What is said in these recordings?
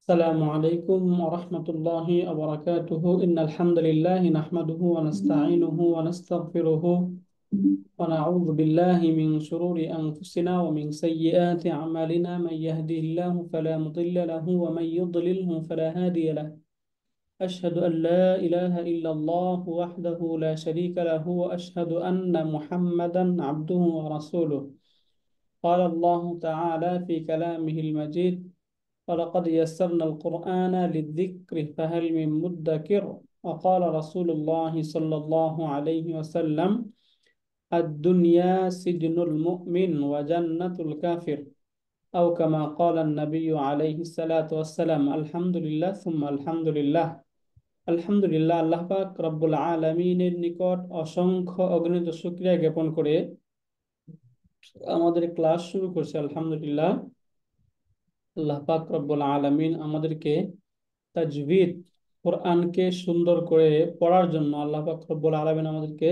السلام عليكم ورحمة الله وبركاته إن الحمد لله نحمده ونستعينه ونستغفره ونعوذ بالله من شرور أنفسنا ومن سيئات أعمالنا من يهده الله فلا مضل له ومن يضلله فلا هادي له أشهد أن لا إله إلا الله وحده لا شريك له وأشهد أن محمدا عبده ورسوله قال الله تعالى في كلامه المجيد ولقد يسرنا القرآن للذكر فهل من مدكر وقال رسول الله صلى الله عليه وسلم الدنيا سجن المؤمن وجنة الكافر أو كما قال النبي عليه الصلاة والسلام الحمد لله ثم الحمد لله আলহামদুলিল্লাহ আল্লাহ পাক রব্বুল আলামিনের নিকট অসংখ্য অগণিত শুকরিয়া জ্ঞাপন করে আমাদের ক্লাস শুরু করছে। আলহামদুলিল্লাহ আল্লাহ পাক রব্বুল আলামিন আমাদেরকে তাজভিদ কোরআনকে সুন্দর করে পড়ার জন্য আল্লাহ পাক রব্বুল আলামিন আমাদেরকে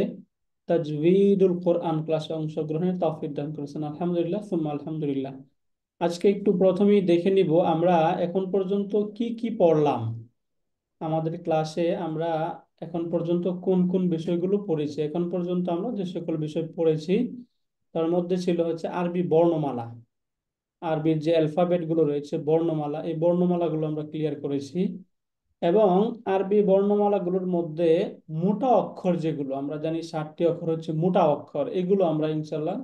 তাজভিদুল কোরআন ক্লাসে অংশগ্রহণের তৌফিক দান করেছেন। আলহামদুলিল্লাহ সুম্মা আলহামদুলিল্লাহ। আজকে একটু প্রথমেই দেখে নিব আমরা এখন পর্যন্ত কি কি পড়লাম। আমাদের ক্লাসে আমরা এখন পর্যন্ত কোন কোন বিষয়গুলো পড়েছি। এখন পর্যন্ত আমরা যে সকল বিষয় পড়েছি তার মধ্যে ছিল হচ্ছে আরবি বর্ণমালা, আরবির যে অ্যালফাবেট গুলো রয়েছে বর্ণমালা, এই বর্ণমালাগুলো আমরা ক্লিয়ার করেছি। এবং আরবি বর্ণমালাগুলোর মধ্যে মোটা অক্ষর যেগুলো আমরা জানি 60টি অক্ষর হচ্ছে মোটা অক্ষর, এগুলো আমরা ইনশাল্লাহ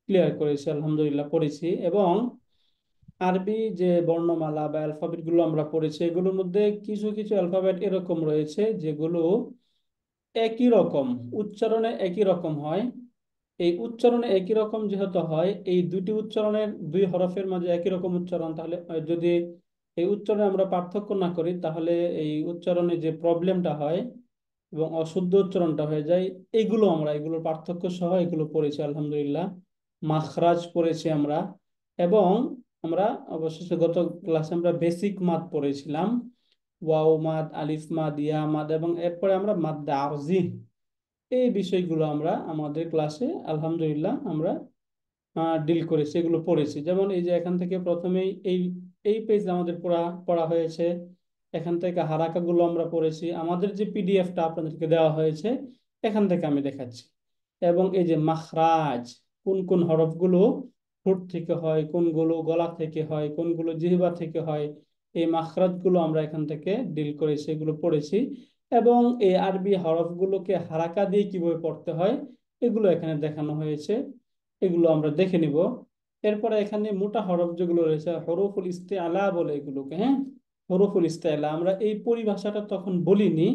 ক্লিয়ার করেছি, আলহামদুলিল্লাহ পড়েছি। এবং আরবি যে বর্ণমালা বা অ্যালফাবেট গুলো আমরা পড়েছি এগুলোর মধ্যে কিছু কিছু অ্যালফাবেট এরকম রয়েছে যেগুলো একই রকম উচ্চারণে একই রকম হয়। এই উচ্চারণে একই রকম যেহেতু হয়, এই দুটি উচ্চারণের দুই হরফের মাঝে একই রকম উচ্চারণ, তাহলে যদি এই উচ্চারণে আমরা পার্থক্য না করি তাহলে এই উচ্চারণে যে প্রবলেমটা হয় এবং অশুদ্ধ উচ্চারণটা হয়ে যায়, এগুলোর পার্থক্য সহ এগুলো পড়েছি আলহামদুলিল্লাহ। মাখরাজ পড়েছি আমরা। এবং আমরা অবশেষে গত ক্লাসে আমরা বেসিক মাদ পড়েছিলাম, ওয়াও মাদ, আলিফ মাদ, ইয়া মাদ, এবং এরপরে আমরা মাদ আরজি, এই বিষয়গুলো আমরা আমাদের ক্লাসে আলহামদুলিল্লাহ আমরা ডিল করেছি, এগুলো পড়েছি। যেমন এই যে এখান থেকে প্রথমেই এই এই পেজ আমাদের পড়া পড়া হয়েছে, এখান থেকে হারাকাগুলো আমরা পড়েছি, আমাদের যে পিডিএফটা আপনাদেরকে দেওয়া হয়েছে এখান থেকে আমি দেখাচ্ছি। এবং এই যে মাখরাজ, কোন কোন হরফগুলো ঠোঁট থেকে হয়, কোনগুলো গলা থেকে হয়, কোনগুলো জিহ্বা থেকে হয়, এই মাখরাজগুলো আমরা এখান থেকে ডিল করেছি, এগুলো পড়েছি। এবং এই আরবি হরফগুলোকে হারাকা দিয়ে কিভাবে পড়তে হয় এগুলো এখানে দেখানো হয়েছে, এগুলো আমরা দেখে নিব। এরপরে এখানে মোটা হরফ যেগুলো রয়েছে হরফুল ইস্তেআলা বলে এগুলোকে, হ্যাঁ, হরফুল ইস্তেআলা আমরা এই পরিভাষাটা তখন বলিনি,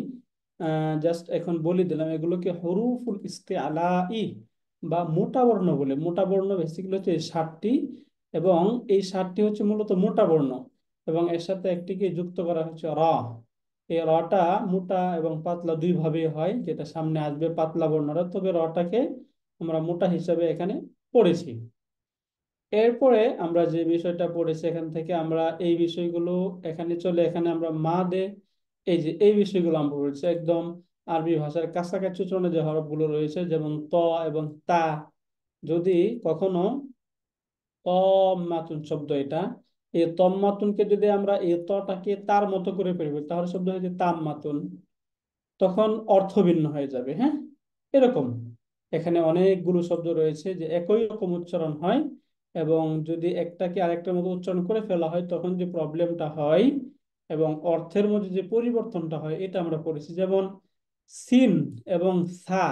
জাস্ট এখন বলে দিলাম এগুলোকে হরুফুল ইস্তেআলা ই বা মোটা বর্ণ বলে। মোটা বর্ণ বেসিক্যালি হচ্ছে 60টি, এবং এই 60টি হচ্ছে মূলত মোটা বর্ণ, এবং এর সাথে একটিকে যুক্ত করা হচ্ছে র। এই রটা মোটা এবং পাতলা দুই ভাবে হয়, যেটা সামনে আসবে পাতলা বর্ণটা, তবে রটাকে আমরা মোটা হিসাবে এখানে পড়েছি। এরপরে আমরা যে বিষয়টা পড়েছি এখান থেকে আমরা এই বিষয়গুলো এখানে চলে, এখানে আমরা মা দে, এই যে এই বিষয়গুলো আমরা পড়েছি একদম আরবি ভাষার কাছাকাছি উচ্চারণে যে হরফগুলো রয়েছে, যেমন ত এবং তা। যদি কখনো তম্মাতুন শব্দ, এটা এই তম্মাতুনকে যদি আমরা এই তটাকে তার মতো করে পড়ি তাহলে শব্দ হয়েছে তাম্মাতুন, তখন অর্থ ভিন্ন হয়ে যাবে, হ্যাঁ, এরকম। এখানে অনেকগুলো শব্দ রয়েছে যে একই রকম উচ্চারণ হয়, এবং যদি একটাকে আরেকটার মতো উচ্চারণ করে ফেলা হয় তখন যে প্রবলেমটা হয় এবং অর্থের মধ্যে যে পরিবর্তনটা হয় এটা আমরা পড়েছি। যেমন সিন এবং সা,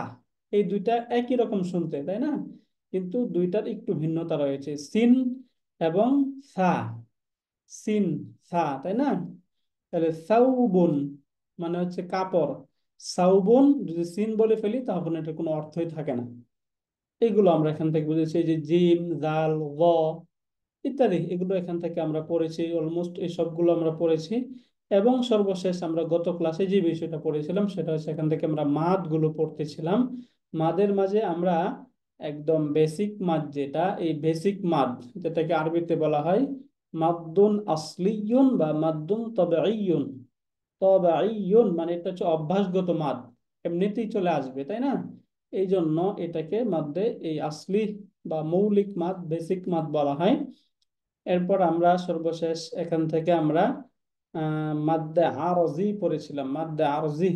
এই দুইটা একই রকম শুনতে, তাই না? কিন্তু দুইটার একটু ভিন্নতা রয়েছে, সিন এবং সা, সিন সা, তাই না? তাহলে সাউবুন মানে হচ্ছে কাপড়, সাউবুন যদি সিন বলে ফেলি তাহলে এটা কোনো অর্থই থাকে না। এগুলো আমরা এখান থেকে বুঝেছি, এই যে জিম, জাল, গ ইত্যাদি, এগুলো এখান থেকে আমরা পড়েছি, অলমোস্ট এই সবগুলো আমরা পড়েছি। এবং সর্বশেষ আমরা গত ক্লাসে যে বিষয়টা পড়েছিলাম সেটা হচ্ছে এখান থেকে আমরা মাদ গুলো পড়তেছিলাম। মাদের মাঝে আমরা একদম বেসিক মাদ, যেটা এই বেসিক মাদ যেটাকে আরবিতে বলা হয় মাদ্দুন আসলিয়ুন বা মাদ্দুন তবেঈয়ুন। তবেঈয়ুন মানে এটা হচ্ছে অভ্যাসগত মাদ, এমনিতেই চলে আসবে, তাই না? এই জন্য এটাকে মাদ্দে এই আসলি বা মৌলিক মাদ, বেসিক মাদ বলা হয়। এরপর আমরা সর্বশেষ এখান থেকে আমরা মাদ্দে আরজি পড়েছিলাম, মাদ্দে আরজি।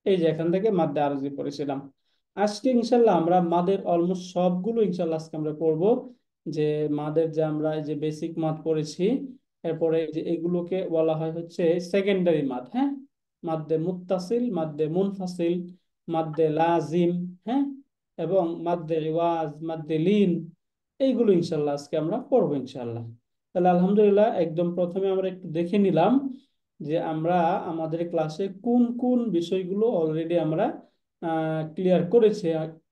এই যে এখান থেকে মাদ্দে আরজি পড়েছিলাম। আজকে ইনশাল্লাহ আমরা মাদের অলমোস্ট সবগুলো ইনশাল্লাহ আজকে আমরা পড়বো। যে মাদের যে আমরা এই যে বেসিক মাদ পড়েছি, এরপরে এই যে এগুলোকে বলা হয় হচ্ছে সেকেন্ডারি মাদ। হ্যাঁ, মাদ্দে মুত্তাসিল, মাদ্দে মুনফাসিল, মাদ্দে লাজিম, হ্যাঁ, এবং মাদ্দে ইওয়াজ, মাদ্দে লিন, এইগুলো ইনশাল্লাহ আজকে আমরা পড়বো ইনশাল্লাহ। তাহলে আলহামদুলিল্লাহ, একদম প্রথমে আমরা একটু দেখে নিলাম যে আমরা আমাদের ক্লাসে কোন কোন বিষয়গুলো অলরেডি আমরা ক্লিয়ার করেছি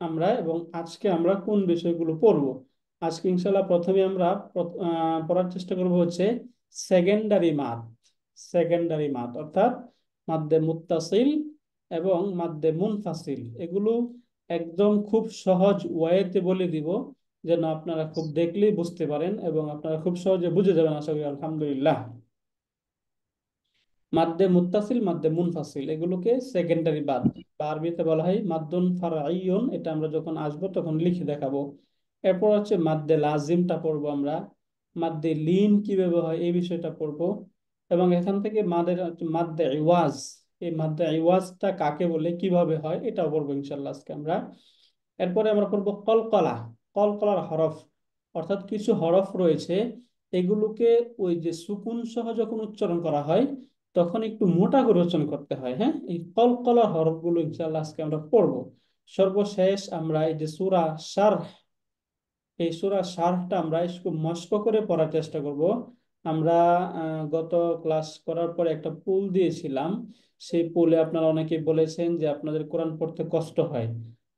আমরা, এবং আজকে আমরা কোন বিষয়গুলো পড়ব। আজকে ইনশাল্লাহ প্রথমে আমরা পড়ার চেষ্টা করব হচ্ছে সেকেন্ডারি মাদ। সেকেন্ডারি মাদ অর্থাৎ মাদ্দে মুত্তাসিল এবং মাদ্দে মুনফাসিল, এগুলো একদম খুব সহজ ওয়েতে বলে দিব, যেন আপনারা খুব দেখলেই বুঝতে পারেন এবং আপনারা খুব সহজে বুঝে যাবেন আশা করি আলহামদুলিল্লাহ। মাদ্দে মুত্তাসিল, মাদ্দে মুনফাসিল, এগুলোকে সেকেন্ডারি বাদ বা আরবিতে বলা হয় মাদ্দুন ফারঈয়ুন। এটা আমরা যখন আসবো তখন লিখে দেখাবো। এরপর হচ্ছে মাদ্দে লাজিমটা পড়বো আমরা, মাদ্দে লিন কিভাবে হয় এই বিষয়টা পড়বো, এবং এখান থেকে মাদ্দে ইওয়াজ, এই মাদ্দে ইওয়াজটা কাকে বলে, কিভাবে হয়, এটাও পড়বো ইনশাল্লাহ আজকে আমরা। এরপরে আমরা পড়বো কলকলা, কলকলার হরফ, অর্থাৎ কিছু হরফ রয়েছে, এগুলোকে ওই যে সুকুন সহ যখন উচ্চারণ করা হয় তখন একটু মোটা করে উচ্চারণ করতে হয়। হ্যাঁ, এই কলকলার হরফগুলো ইনশাআল্লাহ আজকে আমরা পড়বো। সর্বশেষ আমরা এই যে সূরা শারহ, এই সূরা শারহটা আমরা একটু মস্ক করে পড়ার চেষ্টা করব। আমরা গত ক্লাস করার পরে একটা পুল দিয়েছিলাম, সেই পুলে আপনারা অনেকে বলেছেন যে আপনাদের কোরআন পড়তে কষ্ট হয়।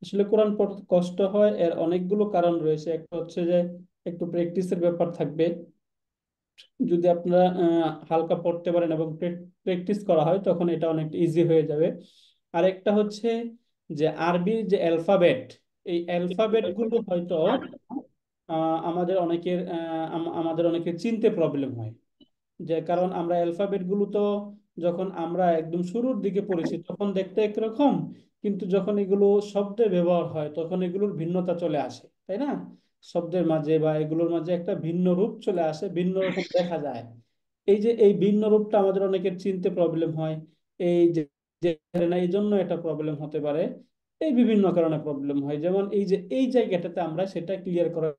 আসলে কোরআন পড়তে কষ্ট হয় এর অনেকগুলো কারণ রয়েছে। একটা হচ্ছে যে একটু প্র্যাকটিসের ব্যাপার থাকবে। যদি আপনারা হালকা পড়তে পারেন এবং প্র্যাকটিস করা হয় তখন এটা অনেক ইজি হয়ে যাবে। আরেকটা হচ্ছে যে আরবির যে অ্যালফাবেট, এই অ্যালফাবেট গুলো হয়তো আমাদের অনেকের চিনতে প্রবলেম হয়। যে কারণ আমরা অ্যালফাবেট গুলো তো যখন আমরা একদম শুরুর দিকে পড়েছি তখন দেখতে একরকম, কিন্তু যখন এগুলো শব্দে ব্যবহার হয় তখন এগুলোর ভিন্নতা চলে আসে, তাই না? শব্দের মাঝে বা এগুলোর মাঝে একটা ভিন্ন রূপ চলে আসে, ভিন্ন রকম দেখা যায়। এই যে এই ভিন্ন রূপটা আমাদের অনেকের চিনতে প্রবলেম হয়। এই যে যে না, এই জন্য এটা প্রবলেম হতে পারে। এই বিভিন্ন কারণে প্রবলেম হয়, যেমন এই যে এই জায়গাটাতে আমরা সেটা ক্লিয়ার করা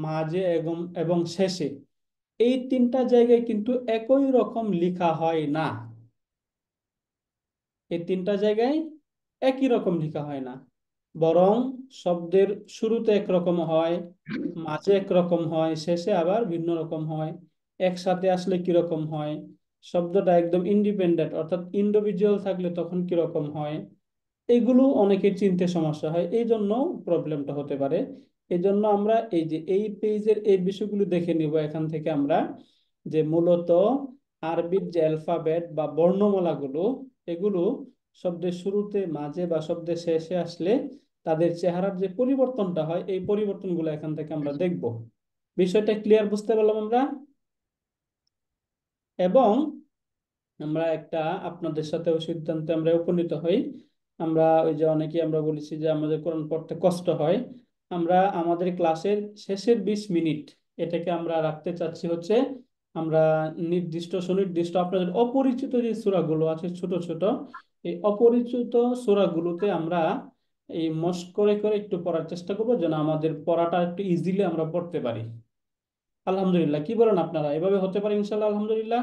মাঝে এবং এবং শেষে, এই তিনটা জায়গায় কিন্তু একই রকম লেখা হয় না। এই তিনটা জায়গায় একই রকম লেখা হয় না, বরং শব্দের শুরুতে একরকম হয়, মাঝে একরকম হয়, শেষে আবার ভিন্ন রকম হয়। একসাথে আসলে কিরকম হয়, শব্দটা একদম ইন্ডিপেন্ডেন্ট অর্থাৎ ইন্ডিভিজুয়াল থাকলে তখন কিরকম হয়, এগুলো অনেকের চিনতে সমস্যা হয়, এই জন্য প্রবলেমটা হতে পারে। এই জন্য আমরা এই যে এই পেজের এই বিষয়গুলো দেখে নিব এখান থেকে আমরা, যে মূলত আরবির যে অ্যালফাবেট বা বর্ণমালাগুলো, এগুলো শব্দের শুরুতে, মাঝে বা শব্দের শেষে আসলে তাদের চেহারার যে পরিবর্তনটা হয়, এই পরিবর্তনগুলো এখান থেকে আমরা দেখব। বিষয়টা ক্লিয়ার বুঝতে পারলাম আমরা? এবং আমরা একটা আপনাদের সাথে ওই সিদ্ধান্তে আমরা উপনীত হই। আমরা ওই যে অনেকে আমরা বলেছি যে আমাদের কোরআন পড়তে কষ্ট হয়, আমরা আমাদের ক্লাসের শেষের 20 মিনিট এটাকে আমরা রাখতে চাচ্ছি হচ্ছে আমরা নির্দিষ্ট সুনির্দিষ্ট আপনাদের অপরিচিত যে সূরাগুলো আছে ছোট ছোট, এই অপরিচিত সূরাগুলোতে আমরা এই মস্ক করে করে একটু পড়ার চেষ্টা করবো, যেন আমাদের পড়াটা একটু ইজিলি আমরা পড়তে পারি। আলহামদুলিল্লাহ, কি বলেন আপনারা? এভাবে হতে পারে ইনশাল্লাহ আলহামদুলিল্লাহ।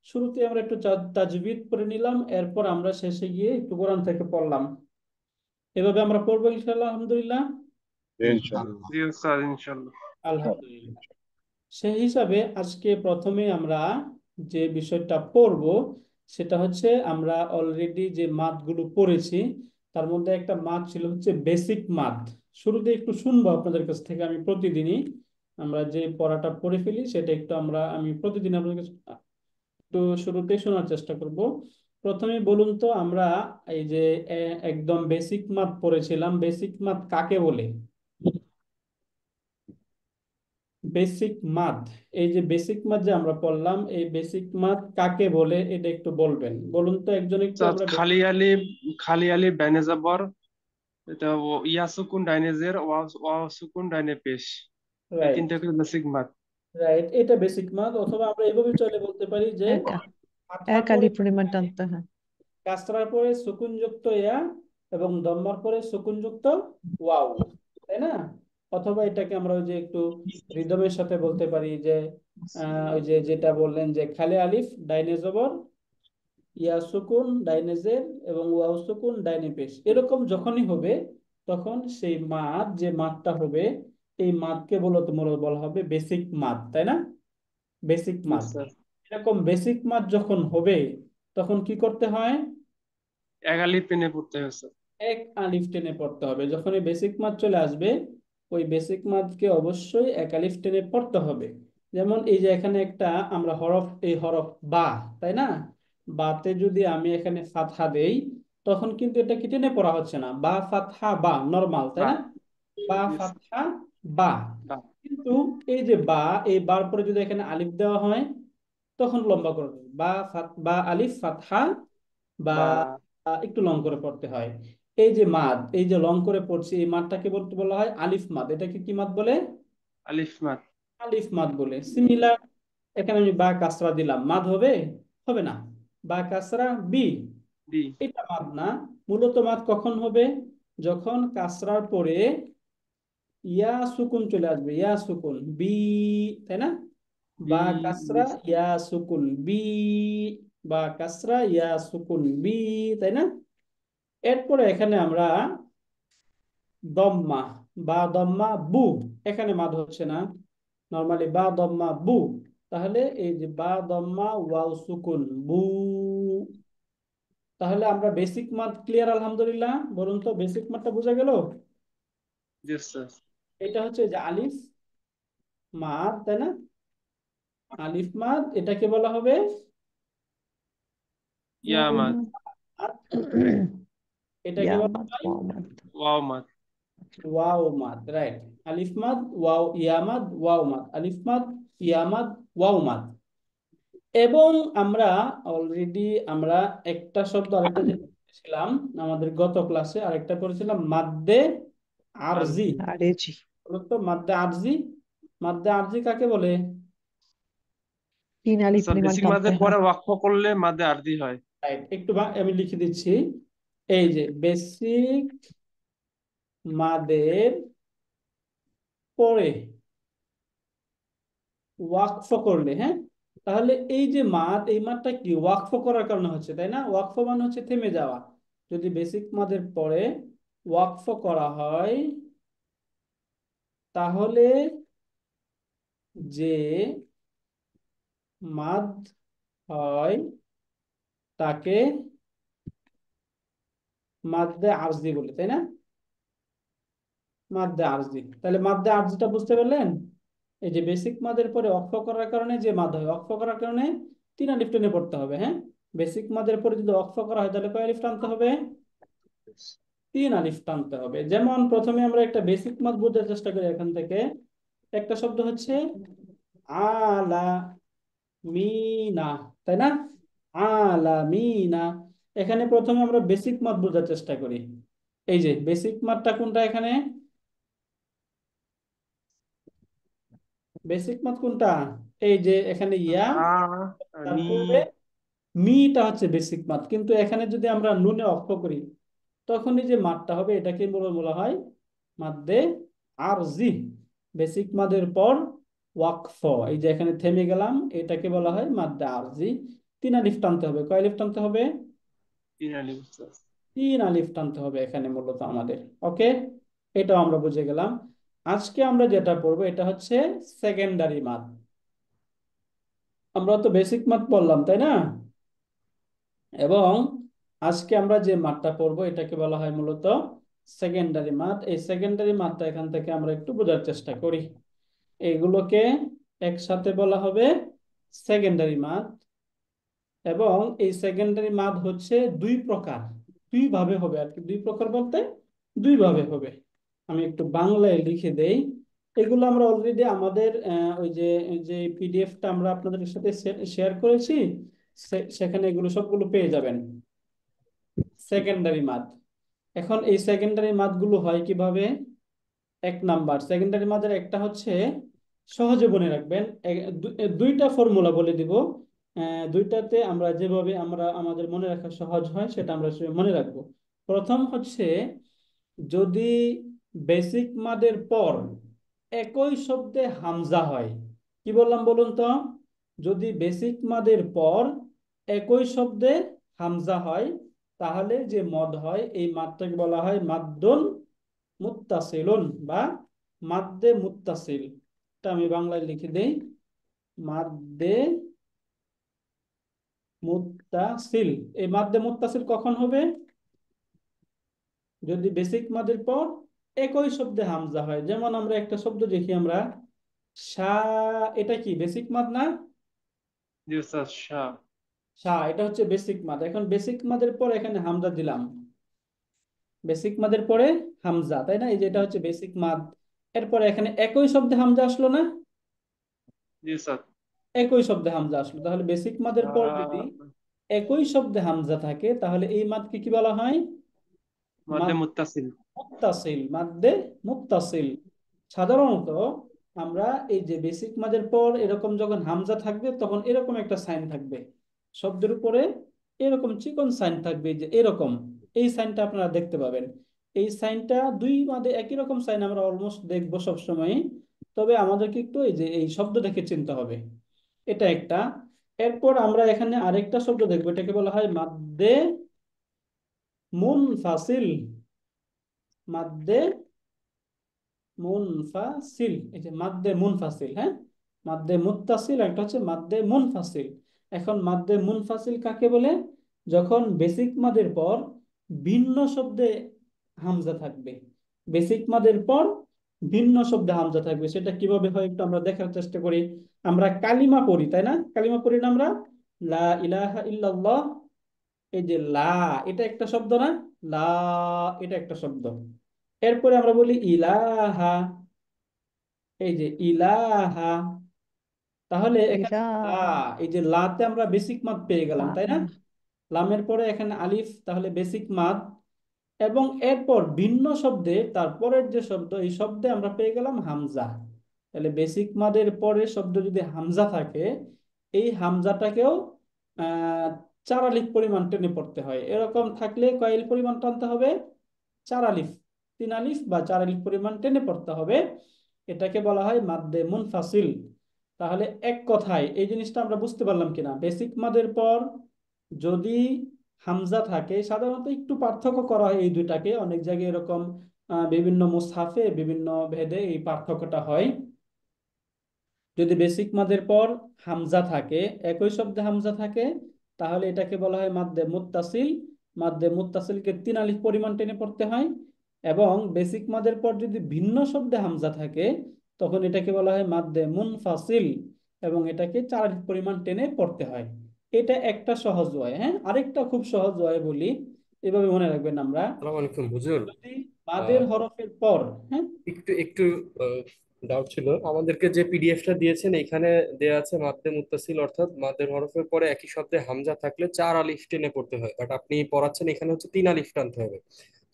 শুরুতে আমরা একটু তাজবিদ পড়ে নিলাম, এরপর আমরা শেষে গিয়ে একটু কোরআন থেকে পড়লাম। এভাবে আমরা পড়বো ইনশাল্লাহ আলহামদুলিল্লাহ। ইনশাআল্লাহ। জি স্যার, ইনশাল্লাহ। আলহামদুলিল্লাহ। সেই হিসাবে আজকে প্রথমে আমরা যে বিষয়টা পড়ব সেটা হচ্ছে, আমরা অলরেডি যে মাদগুলো পড়েছি তার মধ্যে একটা মাদ ছিল হচ্ছে বেসিক মাদ। শুরুতে একটু শুনবো আপনাদের কাছ থেকে, আমি প্রতিদিনই আমরা যে পড়াটা পড়ে ফেলি সেটা একটু আমি প্রতিদিন আপনাদের কাছে একটু শুরুতে শোনার চেষ্টা করব। প্রথমে বলুন তো, আমরা এই যে একদম বেসিক মাদ পড়েছিলাম, বেসিক মাদ কাকে বলে? বেসিক মাদ, এই যে বেসিক মাদ যে আমরা পড়লাম, এই বেসিক মাদ কাকে বলে এটা একটু বলবেন, বলুন তো একজন একটু। আমরা খালি আলিফ ডাইনে যাবর, এটা ইয়া সুকুন ডাইনে জের, ওয়াও সুকুন ডাইনে পেশ। এই রাইট, তিনটা করে বেসিক মাত। রাইট, এটা বেসিক মাদ। অথবা আমরা এভাবে চলে বলতে পারি যে এক ফাতহার এক পরে, আলি পরিমাণ টানতে হয়। কাসরার পরে সুকুনযুক্ত ইয়া এবং দম্মার পরে সুকুনযুক্ত ওয়াও, তাই না? অথবা এটাকে আমরা ওই যে একটু রিদমের সাথে বলতে পারি যে ওই যে যেটা বললেন যে খালি আলিফ ডাইনে জবর, ইয়া সুকুন ডাইনে জের এবং ওয়াও সুকুন ডাইনে পেশ, এরকম যখনই হবে তখন সেই মাদ, যে মাদটা হবে, এই মাদকে বলা হবে বেসিক মাদ, তাই না? বেসিক জি মাদ। স্যার। এরকম বেসিক মাদ যখন হবে তখন কি করতে হয়? এক আলিফ টেনে পড়তে হয়েছে। এক আলিফ টেনে পড়তে হবে। যখন এই বেসিক মাদ চলে আসবে, ওই বেসিক মাদকে অবশ্যই এক আলিফ টেনে পড়তে হবে। যেমন এই যে এখানে একটা আমরা হরফ, এই হরফ বা, তাই না? বাতে যদি আমি এখানে ফাতহা দেই, তখন কিন্তু এটা কি টেনে পড়া হচ্ছে না, বা ফাতহা বা নরমাল, তাই বা। না? বা জি স্যার। ফাতহা বা। বা। কিন্তু এই যে বা, এই বার পরে যদি এখানে আলিফ দেওয়া হয় তখন লম্বা করবে, বা আলিফ ফাতহা বা, বা। একটু লং করে পড়তে হয়। এই যে মাদ, এই যে লং করে পড়ছি, এই মাদটাকে বলতে বলা হয় আলিফ মাদ। এটাকে কি মাদ বলে? আলিফ মাত। আলিফ মাদ বলে। সিমিলার, এখানে আমি বা কাসরা দিলাম, মাদ হবে? হবে না। বা কাসরা বি, বি। এটা মাদ না। মূলত মাদ কখন হবে? যখন কাসরার পরে ইয়া সুকুন চলে আসবে, ইয়া সুকুন বি, তাই না? বি। বা জি কাসরা স্যার। ইয়া সুকুন বি, বা কাসরা ইয়া সুকুন বি, তাই না? এরপরে এখানে আমরা দম্মা, বা দম্মা বু, এখানে মাদ হচ্ছে না, নরমালি বা দম্মা বু। তাহলে এই যে বা দম্মা ওয়াও সুকুন বু, তাহলে আমরা বেসিক মাদ ক্লিয়ার আলহামদুলিল্লাহ। বলুন তো বেসিক মাদটা বোঝা গেল? জি স্যার। এটা হচ্ছে যে আলিফ মাদ, তাই না? আলিফ মাদ, এটাকে বলা হবে ইয়া কোন মাত। মাদ? এটাকে বলা ইয়ামাত হয় ওয়ামাত। ওয়াও মাত। ওয়াও মাদ, রাইট। আলিফ মাদ ওয়াও ইয়া মাদ ওয়াও মাদ, আলিফ মাদ ইয়া মাদ ওয়াও মাদ। এবং আমরা অলরেডি আমরা একটা শব্দ আরেকটা যে পড়েছিলাম আমাদের গত ক্লাসে, আরেকটা পড়েছিলাম মাদ্দে আর আরজি। জি। আরে জি। বলতো মাদ্দে আরজি, মাদ্দে আরজি কাকে বলে? তিন আলি স্যার পরিমাণ বেসিক টানতে মাদের হয়। পরে ওয়াকফ করলে মাদে আরদি হয়। রাইট, একটু আমি লিখে দিচ্ছি। এই যে বেসিক মাদের পরে ওয়াকফ করলে, হ্যাঁ, তাহলে এই যে মাদ, এই মাদটা কি ওয়াকফ করার কারণে হচ্ছে, তাই না? ওয়াকফ মানে হচ্ছে থেমে যাওয়া। যদি বেসিক মাদের পরে ওয়াকফ করা হয়, তাহলে যে মাদ হয় তাকে মাদ্দে আরজি বলে, তাই না? মাদ্দে আরজি, তাহলে মাদ্দে আরজিটা বুঝতে পারলেন? এই যে বেসিক মাদের পরে অক্ষ করার কারণে যে মাদ হয়, অক্ষ করার কারণে তিন আলিফ টেনে পড়তে হবে, হ্যাঁ। বেসিক মাদের পরে যদি অক্ষ করা হয় তাহলে কয় আলিফ টানতে হবে? তিন আলিফ টানতে হবে। যেমন প্রথমে আমরা একটা বেসিক মাদ বোঝার চেষ্টা করি এখান থেকে। একটা শব্দ হচ্ছে আলা মিনা, তাই না? আলা মিনা, এখানে প্রথমে আমরা বেসিক মাদ বোঝার চেষ্টা করি। এই যে বেসিক মাদটা কোনটা এখানে? বেসিক মাদ কোনটা? এই যে এখানে ইয়া, আ মি। তারপরে মিটা হচ্ছে বেসিক মাদ। কিন্তু এখানে যদি আমরা নুনে অক্ষ করি, তখন এই যে মাদটা হবে, এটাকে বলা হয় মাদ্দে আরজি। বেসিক মাদের পর ওয়াকফ, এই যে এখানে থেমে গেলাম, এটাকে বলা হয় মাদ্দে আরজি। তিন আলিফ টানতে হবে। কয় আলিফ টানতে হবে? তিন আলিফ স্যার। তিন আলিফ টানতে হবে এখানে মূলত আমাদের। ওকে, এটাও আমরা বুঝে গেলাম। আজকে আমরা যেটা পড়বো এটা হচ্ছে সেকেন্ডারি মাদ। আমরা তো বেসিক মাদ পড়লাম, তাই না? এবং আজকে আমরা যে মাদটা পড়বো এটাকে বলা হয় মূলত সেকেন্ডারি মাদ। এই সেকেন্ডারি মাদটা এখান থেকে আমরা একটু বোঝার চেষ্টা করি। এগুলোকে একসাথে বলা হবে সেকেন্ডারি মাদ। এবং এই সেকেন্ডারি মাদ হচ্ছে দুই প্রকার, দুই ভাবে হবে আর কি। দুই প্রকার বলতে দুই ভাবে হবে। আমি একটু বাংলায় লিখে দেই। এগুলো আমরা অলরেডি আমাদের ওই যে যে পিডিএফটা আমরা আপনাদের সাথে শেয়ার করেছি, সেখানে এগুলো সবগুলো পেয়ে যাবেন। সেকেন্ডারি মাদ, এখন এই সেকেন্ডারি মাদগুলো হয় কিভাবে? এক নাম্বার, সেকেন্ডারি মাদের একটা হচ্ছে, সহজে মনে রাখবেন, দুইটা ফর্মুলা বলে দিব। দুইটাতে আমরা যেভাবে আমরা আমাদের মনে রাখা সহজ হয় সেটা আমরা সেভাবে মনে রাখবো। প্রথম হচ্ছে, যদি বেসিক মাদের পর একই শব্দে হামজা হয়। কি বললাম বলুন তো? যদি বেসিক মাদের পর একই শব্দে হামজা হয়, তাহলে যে মদ হয় এই মাদটাকে বলা হয় মাদ্দুন মুত্তাসিলুন বা মাদ্দে মুত্তাসিল। এটা আমি বাংলায় লিখে দেই, মাদ্দে মুত্তাসিল। এই মাদ্দে মুত্তাসিল কখন হবে? যদি বেসিক মাদের পর একই শব্দে হামজা হয়। যেমন আমরা একটা শব্দ দেখি আমরা, শা, এটা কি বেসিক মাদ না? জি স্যার, শাহ। শা, এটা হচ্ছে বেসিক মাদ। এখন বেসিক মাদের পর এখানে হামজা দিলাম, বেসিক মাদের পরে হামজা, তাই না? এই যে এটা হচ্ছে বেসিক মাদ। এরপরে এখানে একই শব্দে হামজা আসলো না? জি স্যার। একই শব্দে হামজা আসলো, তাহলে বেসিক মাদের পর যদি একই শব্দে হামজা থাকে তাহলে এই মাদকে কি বলা হয়? মধ্যে মাদ মুত্তাসিল। মুত্তাসিল, মাদ্দে মুত্তাসিল। সাধারণত আমরা এই যে বেসিক মাদের পর এরকম যখন হামজা থাকবে তখন এরকম একটা সাইন থাকবে শব্দের উপরে, এরকম চিকন সাইন থাকবে, যে এরকম, এই সাইনটা আপনারা দেখতে পাবেন। এই সাইনটা দুই মাদে একই রকম সাইন আমরা অলমোস্ট দেখবো সব সময়, তবে আমাদেরকে একটু এই যে এই শব্দ দেখে চিনতে হবে। এটা একটা। এরপর আমরা এখানে আরেকটা শব্দ দেখবো, এটাকে বলা হয় মাদ্দে মুনফাসিল। মাদ্দে মুনফাসিল, এই যে মাদ্দে মুনফাসিল, হ্যাঁ। মাদ্দে মুত্তাসিল, একটা হচ্ছে মাদ্দে মুনফাসিল। এখন মাদ্দে মুনফাসিল কাকে বলে? যখন বেসিক মাদের পর ভিন্ন শব্দে হামজা থাকবে। বেসিক মাদের পর ভিন্ন শব্দে হামজা থাকবে, সেটা কিভাবে হয় একটু আমরা দেখার চেষ্টা করি। আমরা কালিমা পড়ি, তাই না? কালিমা পড়ি না আমরা, লা ইলাহা ইল্লাল্লাহ। এই যে লা, এটা একটা শব্দ না? লা, এটা একটা শব্দ। এরপরে আমরা বলি ইলাহা, এই যে ইলাহা। তাহলে এখানে লা, ইলাহা। এই যে লাতে আমরা বেসিক মাদ পেয়ে গেলাম, তাই না? আহ, লামের পরে এখানে আলিফ, তাহলে বেসিক মাদ। এবং এরপর ভিন্ন শব্দে তারপরের যে শব্দ, এই শব্দে আমরা পেয়ে গেলাম হামজা। তাহলে বেসিক মাদের পরে শব্দ যদি হামজা থাকে, এই হামজাটাকেও আহ 4 আলিফ পরিমাণ টেনে পড়তে হয়। এরকম থাকলে কয় আলিফ পরিমাণ টানতে হবে? 4 আলিফ, 3 আলিফ বা 4 আলিফ পরিমাণ টেনে পড়তে হবে। এটাকে বলা হয় মাদ্দে মুনফাসিল। তাহলে এক কথায় এই জিনিসটা আমরা বুঝতে পারলাম কিনা, বেসিক মাদের পর যদি হামজা থাকে, সাধারণত একটু পার্থক্য করা হয় এই দুইটাকে, অনেক জায়গায় এরকম বিভিন্ন মুসহাফে বিভিন্ন ভেদে এই পার্থক্যটা হয়। যদি বেসিক মাদের পর হামজা থাকে, একই শব্দে হামজা থাকে, তাহলে এটাকে বলা হয় মাদ্দে মুত্তাসিল। মাদ্দে মুত্তাসিলকে 3 আলিফ পরিমাণ টেনে পড়তে হয়। এবং বেসিক মাদের পর যদি ভিন্ন শব্দে হামজা থাকে, তখন এটাকে বলা হয় মাদ্দে মুনফাসিল, এবং এটাকে 4 আলিফ পরিমাণ টেনে পড়তে হয়। এটা একটা সহজ ওয়ে, হ্যাঁ। আরেকটা খুব সহজ ওয়ে বলি, এভাবে মনে রাখবেন আমরা, সালাম আলাইকুম হুজুর। যদি মাদের আহ, হরফের পর, হ্যাঁ। একটু একটু ডাউট ছিল। আমাদেরকে যে পিডিএফটা দিয়েছেন এখানে দেয়া আছে মাদ্দে মুত্তাসিল অর্থাৎ মাদ্দের হরফের পরে একই শব্দে হামজা থাকলে 4 আলিফ টেনে পড়তে হয়, বাট আপনি পড়াচ্ছেন এখানে হচ্ছে 3 আলিফ টানতে হবে।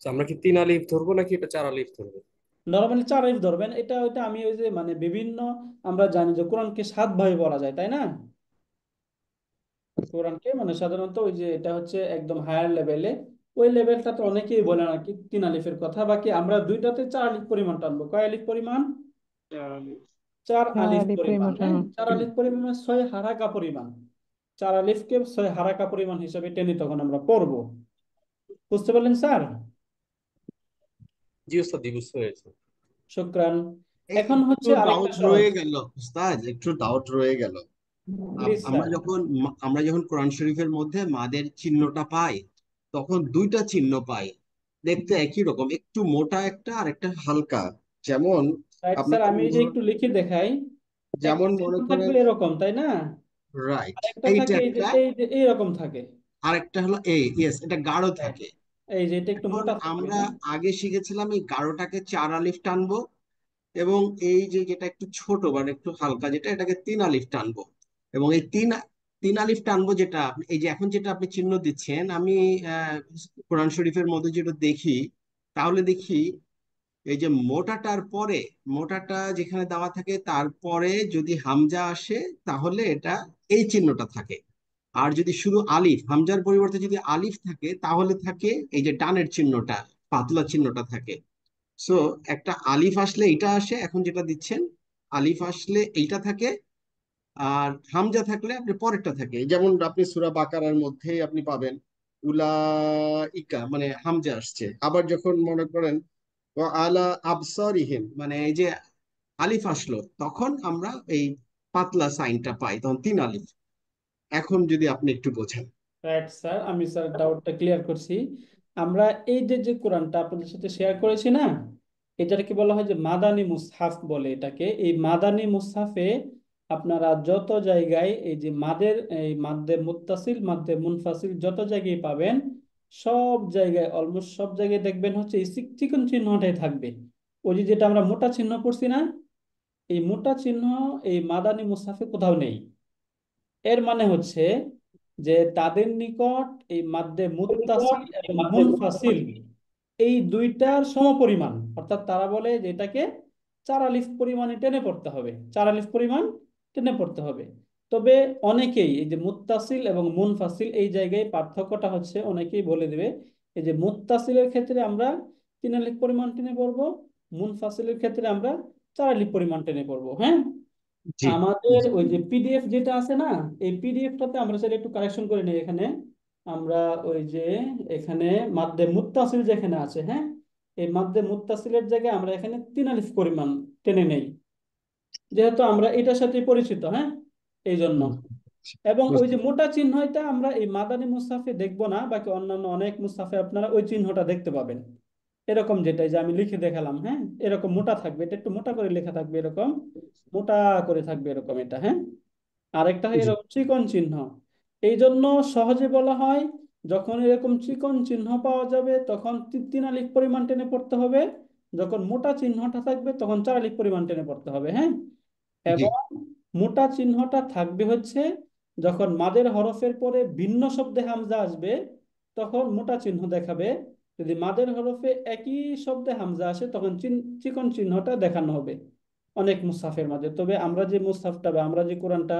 তো আমরা কি 3 আলিফ ধরবো নাকি এটা 4 আলিফ ধরবো? নরমালি 4 আলিফ ধরবেন। এটা ওইটা আমি ওই যে মানে বিভিন্ন, আমরা জানি যে কোরআনকে 7 ভাবে পড়া যায়, তাই না? কোরআনকে মানে সাধারণত ওই যে এটা হচ্ছে একদম হায়ার লেভেলে, ওই লেভেলটা তো অনেকেই বলে আর কি 3 আলিফের কথা। বাকি আমরা দুইটাতে 4 আলিফ পরিমাণ টানবো। কয় আলিফ পরিমাণ? 4 আলিফ। চার হ্যাঁ, আলিফ পরিমাণ, রিপোর্ট। হ্যাঁ। 4 আলিফ পরিমাণ মানে 6 হারাকা পরিমাণ। 4 আলিফকে 6 হারাকা পরিমাণ হিসেবে টেনে তখন আমরা পড়বো। বুঝতে পারলেন স্যার? জি ওস্তাদ, জি বুঝতে পেরেছি। শুক্রান। এই এখন একটু হচ্ছে আরেকটা ডাউট সহজ। রয়ে গেল উস্তাদ, একটু ডাউট রয়ে গেল। প্লিজ আমরা স্যার। যখন কোরআন শরীফের মধ্যে মাদের চিহ্নটা পাই, তখন দুইটা চিহ্ন পাই, দেখতে একই রকম, একটু মোটা একটা আর একটা হালকা। যেমন রাইট স্যার, আপনাকে আমি এই যে একটু লিখে দেখাই। একটা যেমন চিহ্ন মনে থাকবে করেন, এরকম, তাই না? রাইট, আরেকটা এইটা থাকে এই যে একটা, এইরকম থাকে। আরেকটা হলো ইয়েস, এটা গাঢ় Right. থাকে। এই যে এটা একটু এখন মোটা থাকবে, আমরা হ্যাঁ। আগে শিখেছিলাম এই গাঢ়টাকে 4 আলিফ টানবো, এবং এই যে যেটা একটু ছোট মানে একটু হালকা যেটা, এটাকে 3 আলিফ টানবো। এবং এই তিন তিন আলিফ টানবো যেটা এই যে এখন যেটা আপনি চিহ্ন দিচ্ছেন, আমি কোরআন শরীফের মধ্যে যেটা দেখি, তাহলে দেখি এই যে মোটাটার পরে, মোটাটা যেখানে দেওয়া থাকে তারপরে যদি হামজা আসে, তাহলে এটা এই চিহ্নটা থাকে। আর যদি শুধু আলিফ, হামজার পরিবর্তে যদি আলিফ থাকে, তাহলে থাকে এই যে ডানের চিহ্নটা, পাতলা চিহ্নটা থাকে। সো একটা আলিফ আসলে এটা আসে, এখন যেটা দিচ্ছেন, আলিফ আসলে এইটা থাকে। আর হামজা থাকলে আপনি পরেরটা থাকে, যেমন আপনি সূরা বাকারার মধ্যে আপনি পাবেন উলাইকা মানে হামজা আসছে। আবার যখন মনে করেন আলা আবসারিহিম মানে এই যে আলিফ আসলো, তখন আমরা এই পাতলা সাইনটা পাই, তখন 3 আলিফ। এখন যদি আপনি একটু বোঝেন। রাইট স্যার, আমি স্যার ডাউটটা ক্লিয়ার করছি। আমরা এই যে যে কোরআনটা আপনাদের সাথে শেয়ার করেছি না, এটাকে বলা হয় যে মাদানী মুসহাফ বলে এটাকে। এই মাদানী মুসহাফে আপনারা যত জায়গায় এই যে এই মাদ্দে মুত্তাসিল মাদ্দে মুনফাসিল যত জায়গায় পাবেন, সব জায়গায় অলমোস্ট সব জায়গায় দেখবেন হচ্ছে এই চিকন চিহ্নটাই থাকবে। ওই যে যেটা আমরা মোটা চিহ্ন পড়ছি না, এই মোটা চিহ্ন এই মাদানী মুসহাফে কোথাও নেই। এর মানে হচ্ছে যে তাদের নিকট এই মাদ্দে মুত্তাসিল এবং মুনফাসিল এই দুইটার সমপরিমাণ, অর্থাৎ তারা বলে যে এটাকে 4 আলিফ পরিমাণে টেনে পড়তে হবে, 4 আলিফ পরিমাণ টেনে পড়তে হবে। তবে অনেকেই এই যে মুত্তাসিল এবং মুনফাসিল এই জায়গায় পার্থক্যটা হচ্ছে, অনেকেই বলে দেবে এই যে মুত্তাসিলের ক্ষেত্রে আমরা 3 আলিফ পরিমাণ টেনে পড়বো, মুনফাসিলের ক্ষেত্রে আমরা 4 আলিফ পরিমাণ টেনে পড়বো। হ্যাঁ, জি আমাদের জি ওই যে পিডিএফ যেটা আছে না, এই পিডিএফটাতে আমরা সেটা একটু কারেকশন করে নিই। এখানে আমরা ওই যে এখানে মাদ্দে মুত্তাসিল যেখানে আছে, হ্যাঁ, এই মাদ্দে মুত্তাসিলের জায়গায় আমরা এখানে 3 আলিফ পরিমাণ টেনে নেই, যেহেতু আমরা এটার সাথে পরিচিত। হ্যাঁ, এই জন্য। এবং ওই যে বুঝতে- মোটা চিহ্ন, এটা আমরা এই মাদানী মুস্তাফে দেখবো না, বাকি অন্যান্য অনেক মুস্তাফে আপনারা ওই চিহ্নটা দেখতে পাবেন। এরকম যেটা এই যে আমি লিখে দেখালাম, হ্যাঁ, এরকম মোটা থাকবে, এটা একটু মোটা করে লেখা থাকবে, এরকম মোটা করে থাকবে এরকম এটা। হ্যাঁ, আরেকটা হয় জি এরকম চিকন চিহ্ন। এই জন্য সহজে বলা হয় যখন এরকম চিকন চিহ্ন পাওয়া যাবে তখন 3 আলিফ পরিমাণ টেনে পড়তে হবে, যখন মোটা চিহ্নটা থাকবে তখন 4 আলিফ পরিমাণ টেনে পড়তে হবে। হ্যাঁ, জি এবং মোটা চিহ্নটা থাকবে হচ্ছে যখন মাদের হরফের পরে ভিন্ন শব্দে হামজা আসবে, তখন মোটা চিহ্ন দেখাবে। যদি মাদের হরফে একই শব্দে হামজা আসে তখন চিকন চিহ্নটা দেখানো হবে অনেক মুসাফের মাঝে। তবে আমরা যে মুসাফটা বা আমরা যে কোরআনটা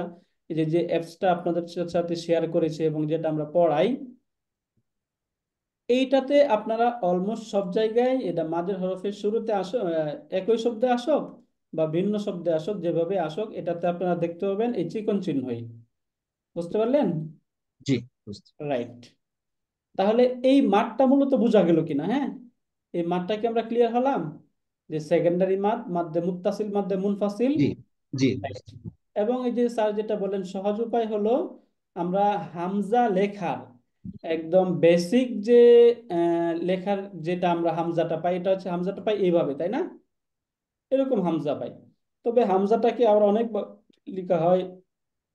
এই যে যে অ্যাপসটা আপনাদের সাথে শেয়ার করেছি এবং যেটা আমরা পড়াই, এইটাতে আপনারা অলমোস্ট সব জায়গায় এটা মাদের হরফের শুরুতে একই শব্দে আসুক বা ভিন্ন শব্দে আসুক, যেভাবে আসুক, এটাতে আপনারা দেখতে পাবেন এই চিকন চিহ্নই। বুঝতে পারলেন? জি বুঝতে- রাইট। তাহলে এই মাঠটা মূলত বোঝা গেল কিনা? হ্যাঁ, এই মাঠটা কি আমরা ক্লিয়ার হলাম যে সেকেন্ডারি মাদ, মাদ্দে মুত্তাসিল মাদ্দে মুনফাসিল। জি জি Right. এবং এই যে স্যার যেটা বলেন সহজ উপায় হলো আমরা হামজা লেখার একদম বেসিক যে লেখার যেটা আমরা হামজাটা পাই, এটা হচ্ছে হামজাটা পাই এইভাবে, তাই না? এরকম হামজা পাই। তবে হামজাটাকে আবার অনেক লেখা হয়,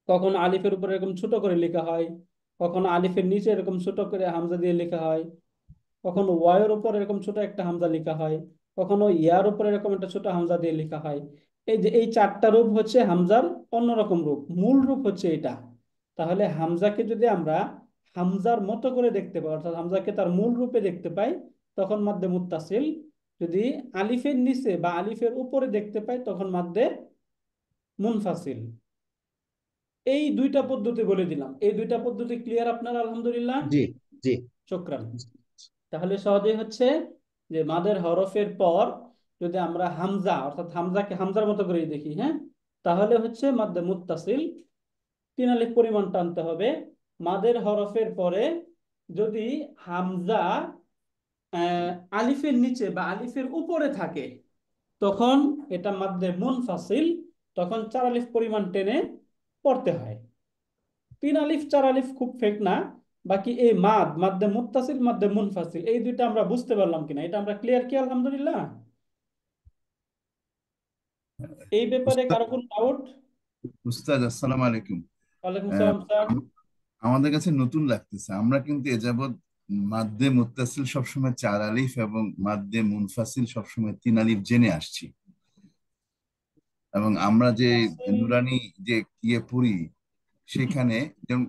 কখনো আলিফের উপরে এরকম ছোট করে লেখা হয়, কখনো আলিফের নিচে এরকম ছোট করে হামজা দিয়ে লেখা হয়, কখনো ওয়াইয়ের উপর এরকম ছোট একটা হামজা লেখা হয়, কখনো ইয়ার উপর এরকম একটা ছোট হামজা দিয়ে লেখা হয়। এই যে এই 4টা রূপ হচ্ছে হামজার অন্যরকম রূপ, মূল রূপ হচ্ছে এটা। তাহলে হামজাকে যদি আমরা হামজার মতো করে দেখতে পাই, অর্থাৎ হামজাকে তার মূল রূপে দেখতে পাই, তখন মাদ্দে মুত্তাসিল। যদি আলিফের নিচে বা আলিফের উপরে দেখতে পাই তখন মাদ্দে মুনফাসিল। এই দুইটা পদ্ধতি বলে দিলাম, এই দুইটা পদ্ধতি ক্লিয়ার আপনার? আলহামদুলিল্লাহ, জি জি শুকরান। তাহলে সহজেই হচ্ছে যে মাদের হরফের পর যদি আমরা হামজা, অর্থাৎ হামজাকে হামজার মতো করে দেখি, হ্যাঁ, তাহলে হচ্ছে মাদ্দে মুত্তাসিল 3 আলিফ পরিমাণ টানতে হবে। মাদের হরফের পরে যদি হামজা আলিফের নিচে বা আলিফের উপরে থাকে তখন এটা মাদ্দে মুনফাসিল, তখন 4 আলিফ পরিমাণ টেনে পড়তে হয়। 3 আলিফ 4 আলিফ খুব ফেক না। বাকি এই মাদ্দে মুত্তাসিল মাদ্দে মুনফাসিল এই দুইটা আমরা বুঝতে পারলাম কিনা, এটা আমরা ক্লিয়ার কি? আলহামদুলিল্লাহ। এই ব্যাপারে উস্তাদ কারো কোনো ডাউট? উস্তাদ আসসালামু আলাইকুম। ওয়ালাইকুম আহ, সালাম স্যার। আমাদের কাছে নতুন লাগতেছে, আমরা কিন্তু এ যাবৎ মাদ্দে মুত্তাসিল সবসময় 4 আলিফ এবং মাদ্দে মুনফাসিল সবসময় 3 আলিফ জেনে আসছি। এবং আমরা যে মুত্তাসিল। নুরানি যে ইয়ে পড়ি সেখানে যেমন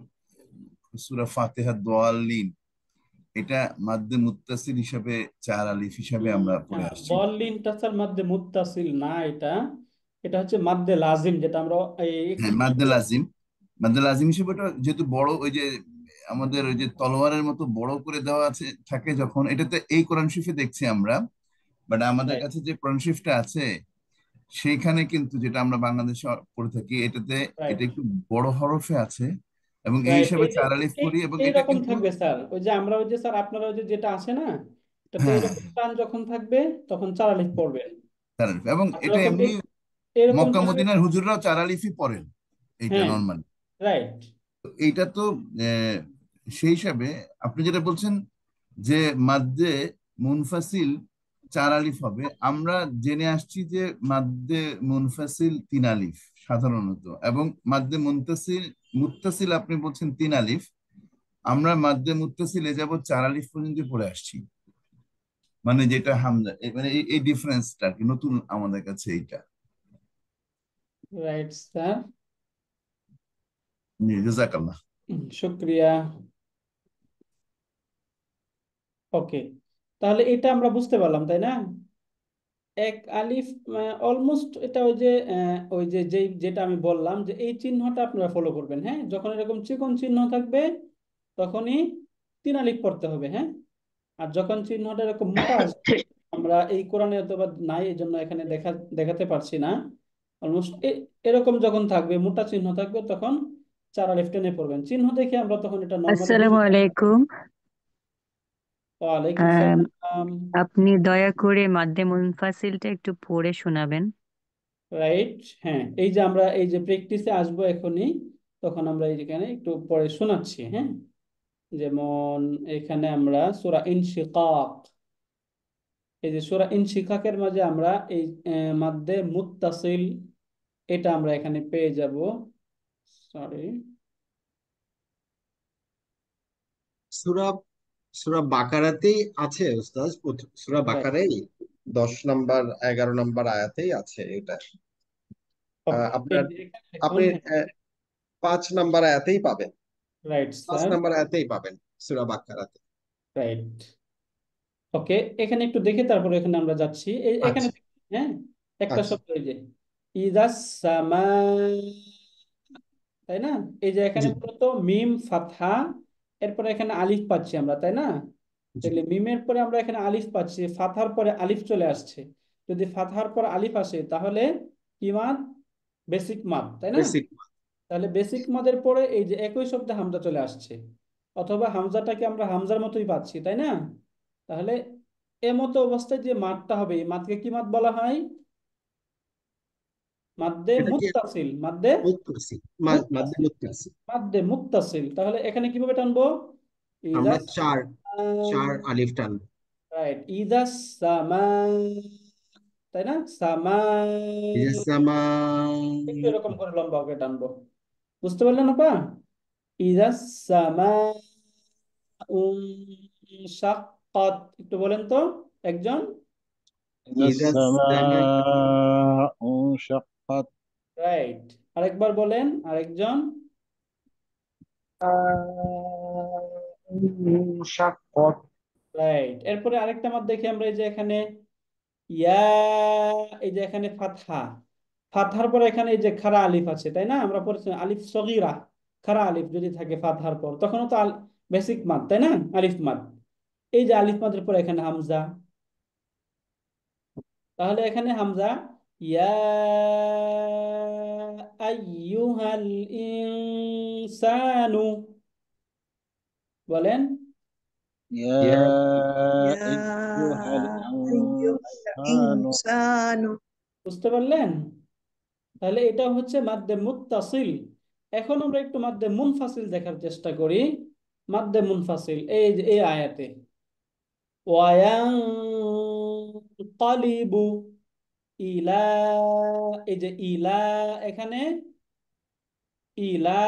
সূরা ফাতিহা দোয়াল্লিন, এটা মাদ্দে মুত্তাসিল হিসাবে 4 আলিফ হিসাবে আমরা পড়ে হ্যাঁ, আসছি। বলিনটা স্যার মাদ্দে মুত্তাসিল না, এটা এটা হচ্ছে মাদ্দে লাজিম, যেটা আমরা একটু হ্যাঁ, মাদ্দে লাজিম। মাদ্দে লাজিম হিসেবে ওটা যেহেতু বড়, ওই যে আমাদের ওই যে তলোয়ারের মতো বড় করে দেওয়া আছে থাকে, যখন এটাতে এই কোরআন শরীফে দেখছি আমরা, বাট আমাদের রাইট কাছে যে কোরআন শরীফটা আছে সেইখানে কিন্তু, যেটা আমরা বাংলাদেশে পড়ে থাকি, এটাতে এটা রাইট একটু বড় হরফে আছে এবং এই রাইট হিসাবে 4 আলিফ পড়ি, এবং এটা এইরকম কিন্তু থাকবে স্যার, ওই যে আমরা ওই যে স্যার আপনারা ওই যে যেটা আছে না, এটাতে হ্যাঁ এরকম টান যখন থাকবে তখন 4 আলিফ পড়বে। 4 আলিফ, এবং আর এটা যখন এমনি এরকম মক্কা থাকবে। মদিনার হুজুররাও 4 আলিফই পড়েন এইটা হ্যাঁ, নর্মালি। রাইট এইটা তো আহ, সেই হিসাবে আপনি যেটা বলছেন যে মাদ্দে মুনফাসিল 4 আলিফ হবে, আমরা জেনে আসছি যে মাদ্দে মুনফাসিল 3 আলিফ সাধারণত, এবং মাদ্দে মুনতাসিল মুত্তাসিল আপনি বলছেন 3 আলিফ, আমরা মাদ্দে মুত্তাসিল এ যাবত 4 আলিফ পর্যন্ত পড়ে আসছি। মানে যেটা হামজা মানে এই ডিফারেন্সটা আর কি, নতুন আমাদের কাছে এইটা। রাইট স্যার, জি, জাযাকাল্লাহ। শুক্রিয়া। ওকে, তাহলে এটা আমরা বুঝতে পারলাম তাই না? এক আলিফ অলমোস্ট এটা ওই যে যেটা আমি বললাম যে এই চিহ্নটা আপনারা ফলো করবেন। হ্যাঁ, যখন এরকম চিকন চিহ্ন থাকবে তখনই 3 আলিফ পড়তে হবে। হ্যাঁ, আর যখন চিহ্নটা এরকম মোটা আসবে, আমরা এই কোরআনে অথবা নাই এই জন্য এখানে দেখাতে পারছি না, অলমোস্ট এরকম যখন থাকবে, মোটা চিহ্ন থাকবে, তখন 4 আলিফ টেনে পড়বেন। চিহ্ন দেখে আমরা তখন এটা নর্মালি আসসালামু বুঝতে পারবো। আলাইকুম। ওয়ালাইকুম আম, সালাম। আপনি দয়া করে মাদ্দে মুনফাসিলটা একটু পড়ে শোনাবেন। রাইট, হ্যাঁ, এই যে আমরা এই যে প্র্যাকটিসে আসবো এখনই, তখন আমরা এই যেখানে একটু পরে শোনাচ্ছি। হ্যাঁ, যেমন এখানে আমরা সূরা ইনশিকাক, এই যে সূরা ইনশিকাকের মাঝে আমরা এই মাদ্দে মুত্তাসিল, এটা আমরা এখানে পেয়ে যাব। সরি, সূরা সূরা বাকারাতেই আছে উস্তাদ, সূরা রাইট, বাকারাই 10 নাম্বার 11 নাম্বার আয়াতেই আছে এটা। ওকে, এই আপনার যে এখানে দেখুন। আপনি হ্যাঁ, 5 নাম্বার আয়াতেই পাবেন, রাইট পাঁচ স্যার, নাম্বার আয়াতেই পাবেন সূরা বাকারাতে। রাইট। ওকে, এখানে একটু দেখে তারপরে এখানে আমরা যাচ্ছি। এখানে আচ্ছা দেখুন, হ্যাঁ, একটা আচ্ছা। শব্দ, এই যে ইদাস সামা, তাই না? এই যে এখানে জি মূলত মিম ফাতহা, এরপরে এখানে আলিফ পাচ্ছি আমরা, তাই না? জি। তাহলে মিমের পরে আমরা এখানে আলিফ পাচ্ছি, ফাতহার পরে আলিফ চলে আসছে। যদি ফাতহার পর আলিফ আসে তাহলে কি মাদ? বেসিক মাদ, তাই না? বেসিক। তাহলে বেসিক মাদের পরে এই যে একই শব্দে হামজা চলে আসছে, অথবা হামজাটাকে আমরা হামজার মতোই পাচ্ছি, তাই না? তাহলে এমতো অবস্থায় যে মাদটা হবে, এই মাদকে কি মাদ বলা হয়? মাদ্দে এটা কি মুত্তাসিল, মাদ্দে মুত্তাসিল, মাদ্দে মুত্তাসিল, মুত্তাসিল। মাদ্দে মুত্তাসিল। তাহলে এখানে কিভাবে টানবো? ইদা আমরা চার আলিফ টানবো। রাইট, ইদা সামা, তাই না? সামা, ইজাসামা। একটু এরকম করে লম্বা করে টানবো। বুঝতে পারলেন আপা? ইদা সামা শাক্কাত, একটু বলেন তো একজন। إذا ইজাসামা। السماء انشقت রাইট, আরেকবার বলেন, আরেকজন। انشقت রাইট, এরপরে আরেকটা মাদ দেখি আমরা, এই যে এখানে ইয়া, এই যে এখানে ফাতহা, ফাতহার পর এখানে এই যে খারা আলিফ আছে, তাই না? আমরা পড়েছি আলিফ সগীরা, খারা আলিফ যদি থাকে ফাতহার পর, তখনও তো বেসিক মাদ, তাই না? আলিফ মাদ। এই যে আলিফ মাদের পর এখানে হামজা, তাহলে এখানে হামজা, ইয়া আইয়ুহাল ইনসানু, বলেন। يا ইয়া يا أيها أيها الإنسان الإنسان বুঝতে পারলেন? তাহলে এটা হচ্ছে মাদ্দে মুত্তাসিল। এখন আমরা একটু মাদ্দে মুনফাসিল দেখার চেষ্টা করি। মাদ্দে মুনফাসিল এই যে এই আয়াতে, ওয়ায়ানকালিবু ইলা, এই যে ইলা, এখানে ইলা,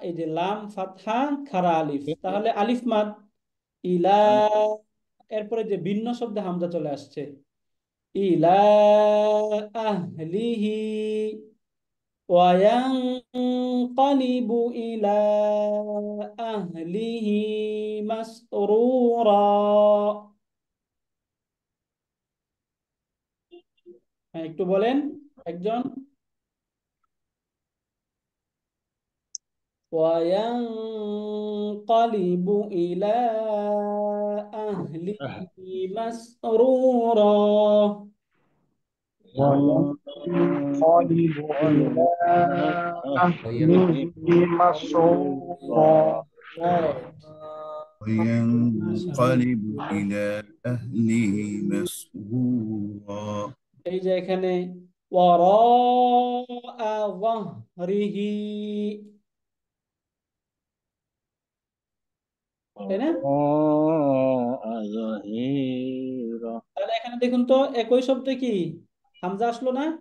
এই যে লাম ফাতহা খারা আলিফ, তাহলে আলিফ মাদ ইলা, এরপরে যে ভিন্ন শব্দে হামজা চলে আসছে, ইলা আহলিহি وينقلب إلى أهله مسرورا হ্যাঁ, একটু বলেন একজন وينقلب إلى أهله مسرورا وينقلب إلى أهله مسرورا. Right. وينقلب মাশাআল্লাহ। إلى أهله مسرورا এই যে এখানে وراء ظهره তাই না? وراء ظهيرا. তাহলে এখানে দেখুন তো একই শব্দে কি হামজা আসলো না?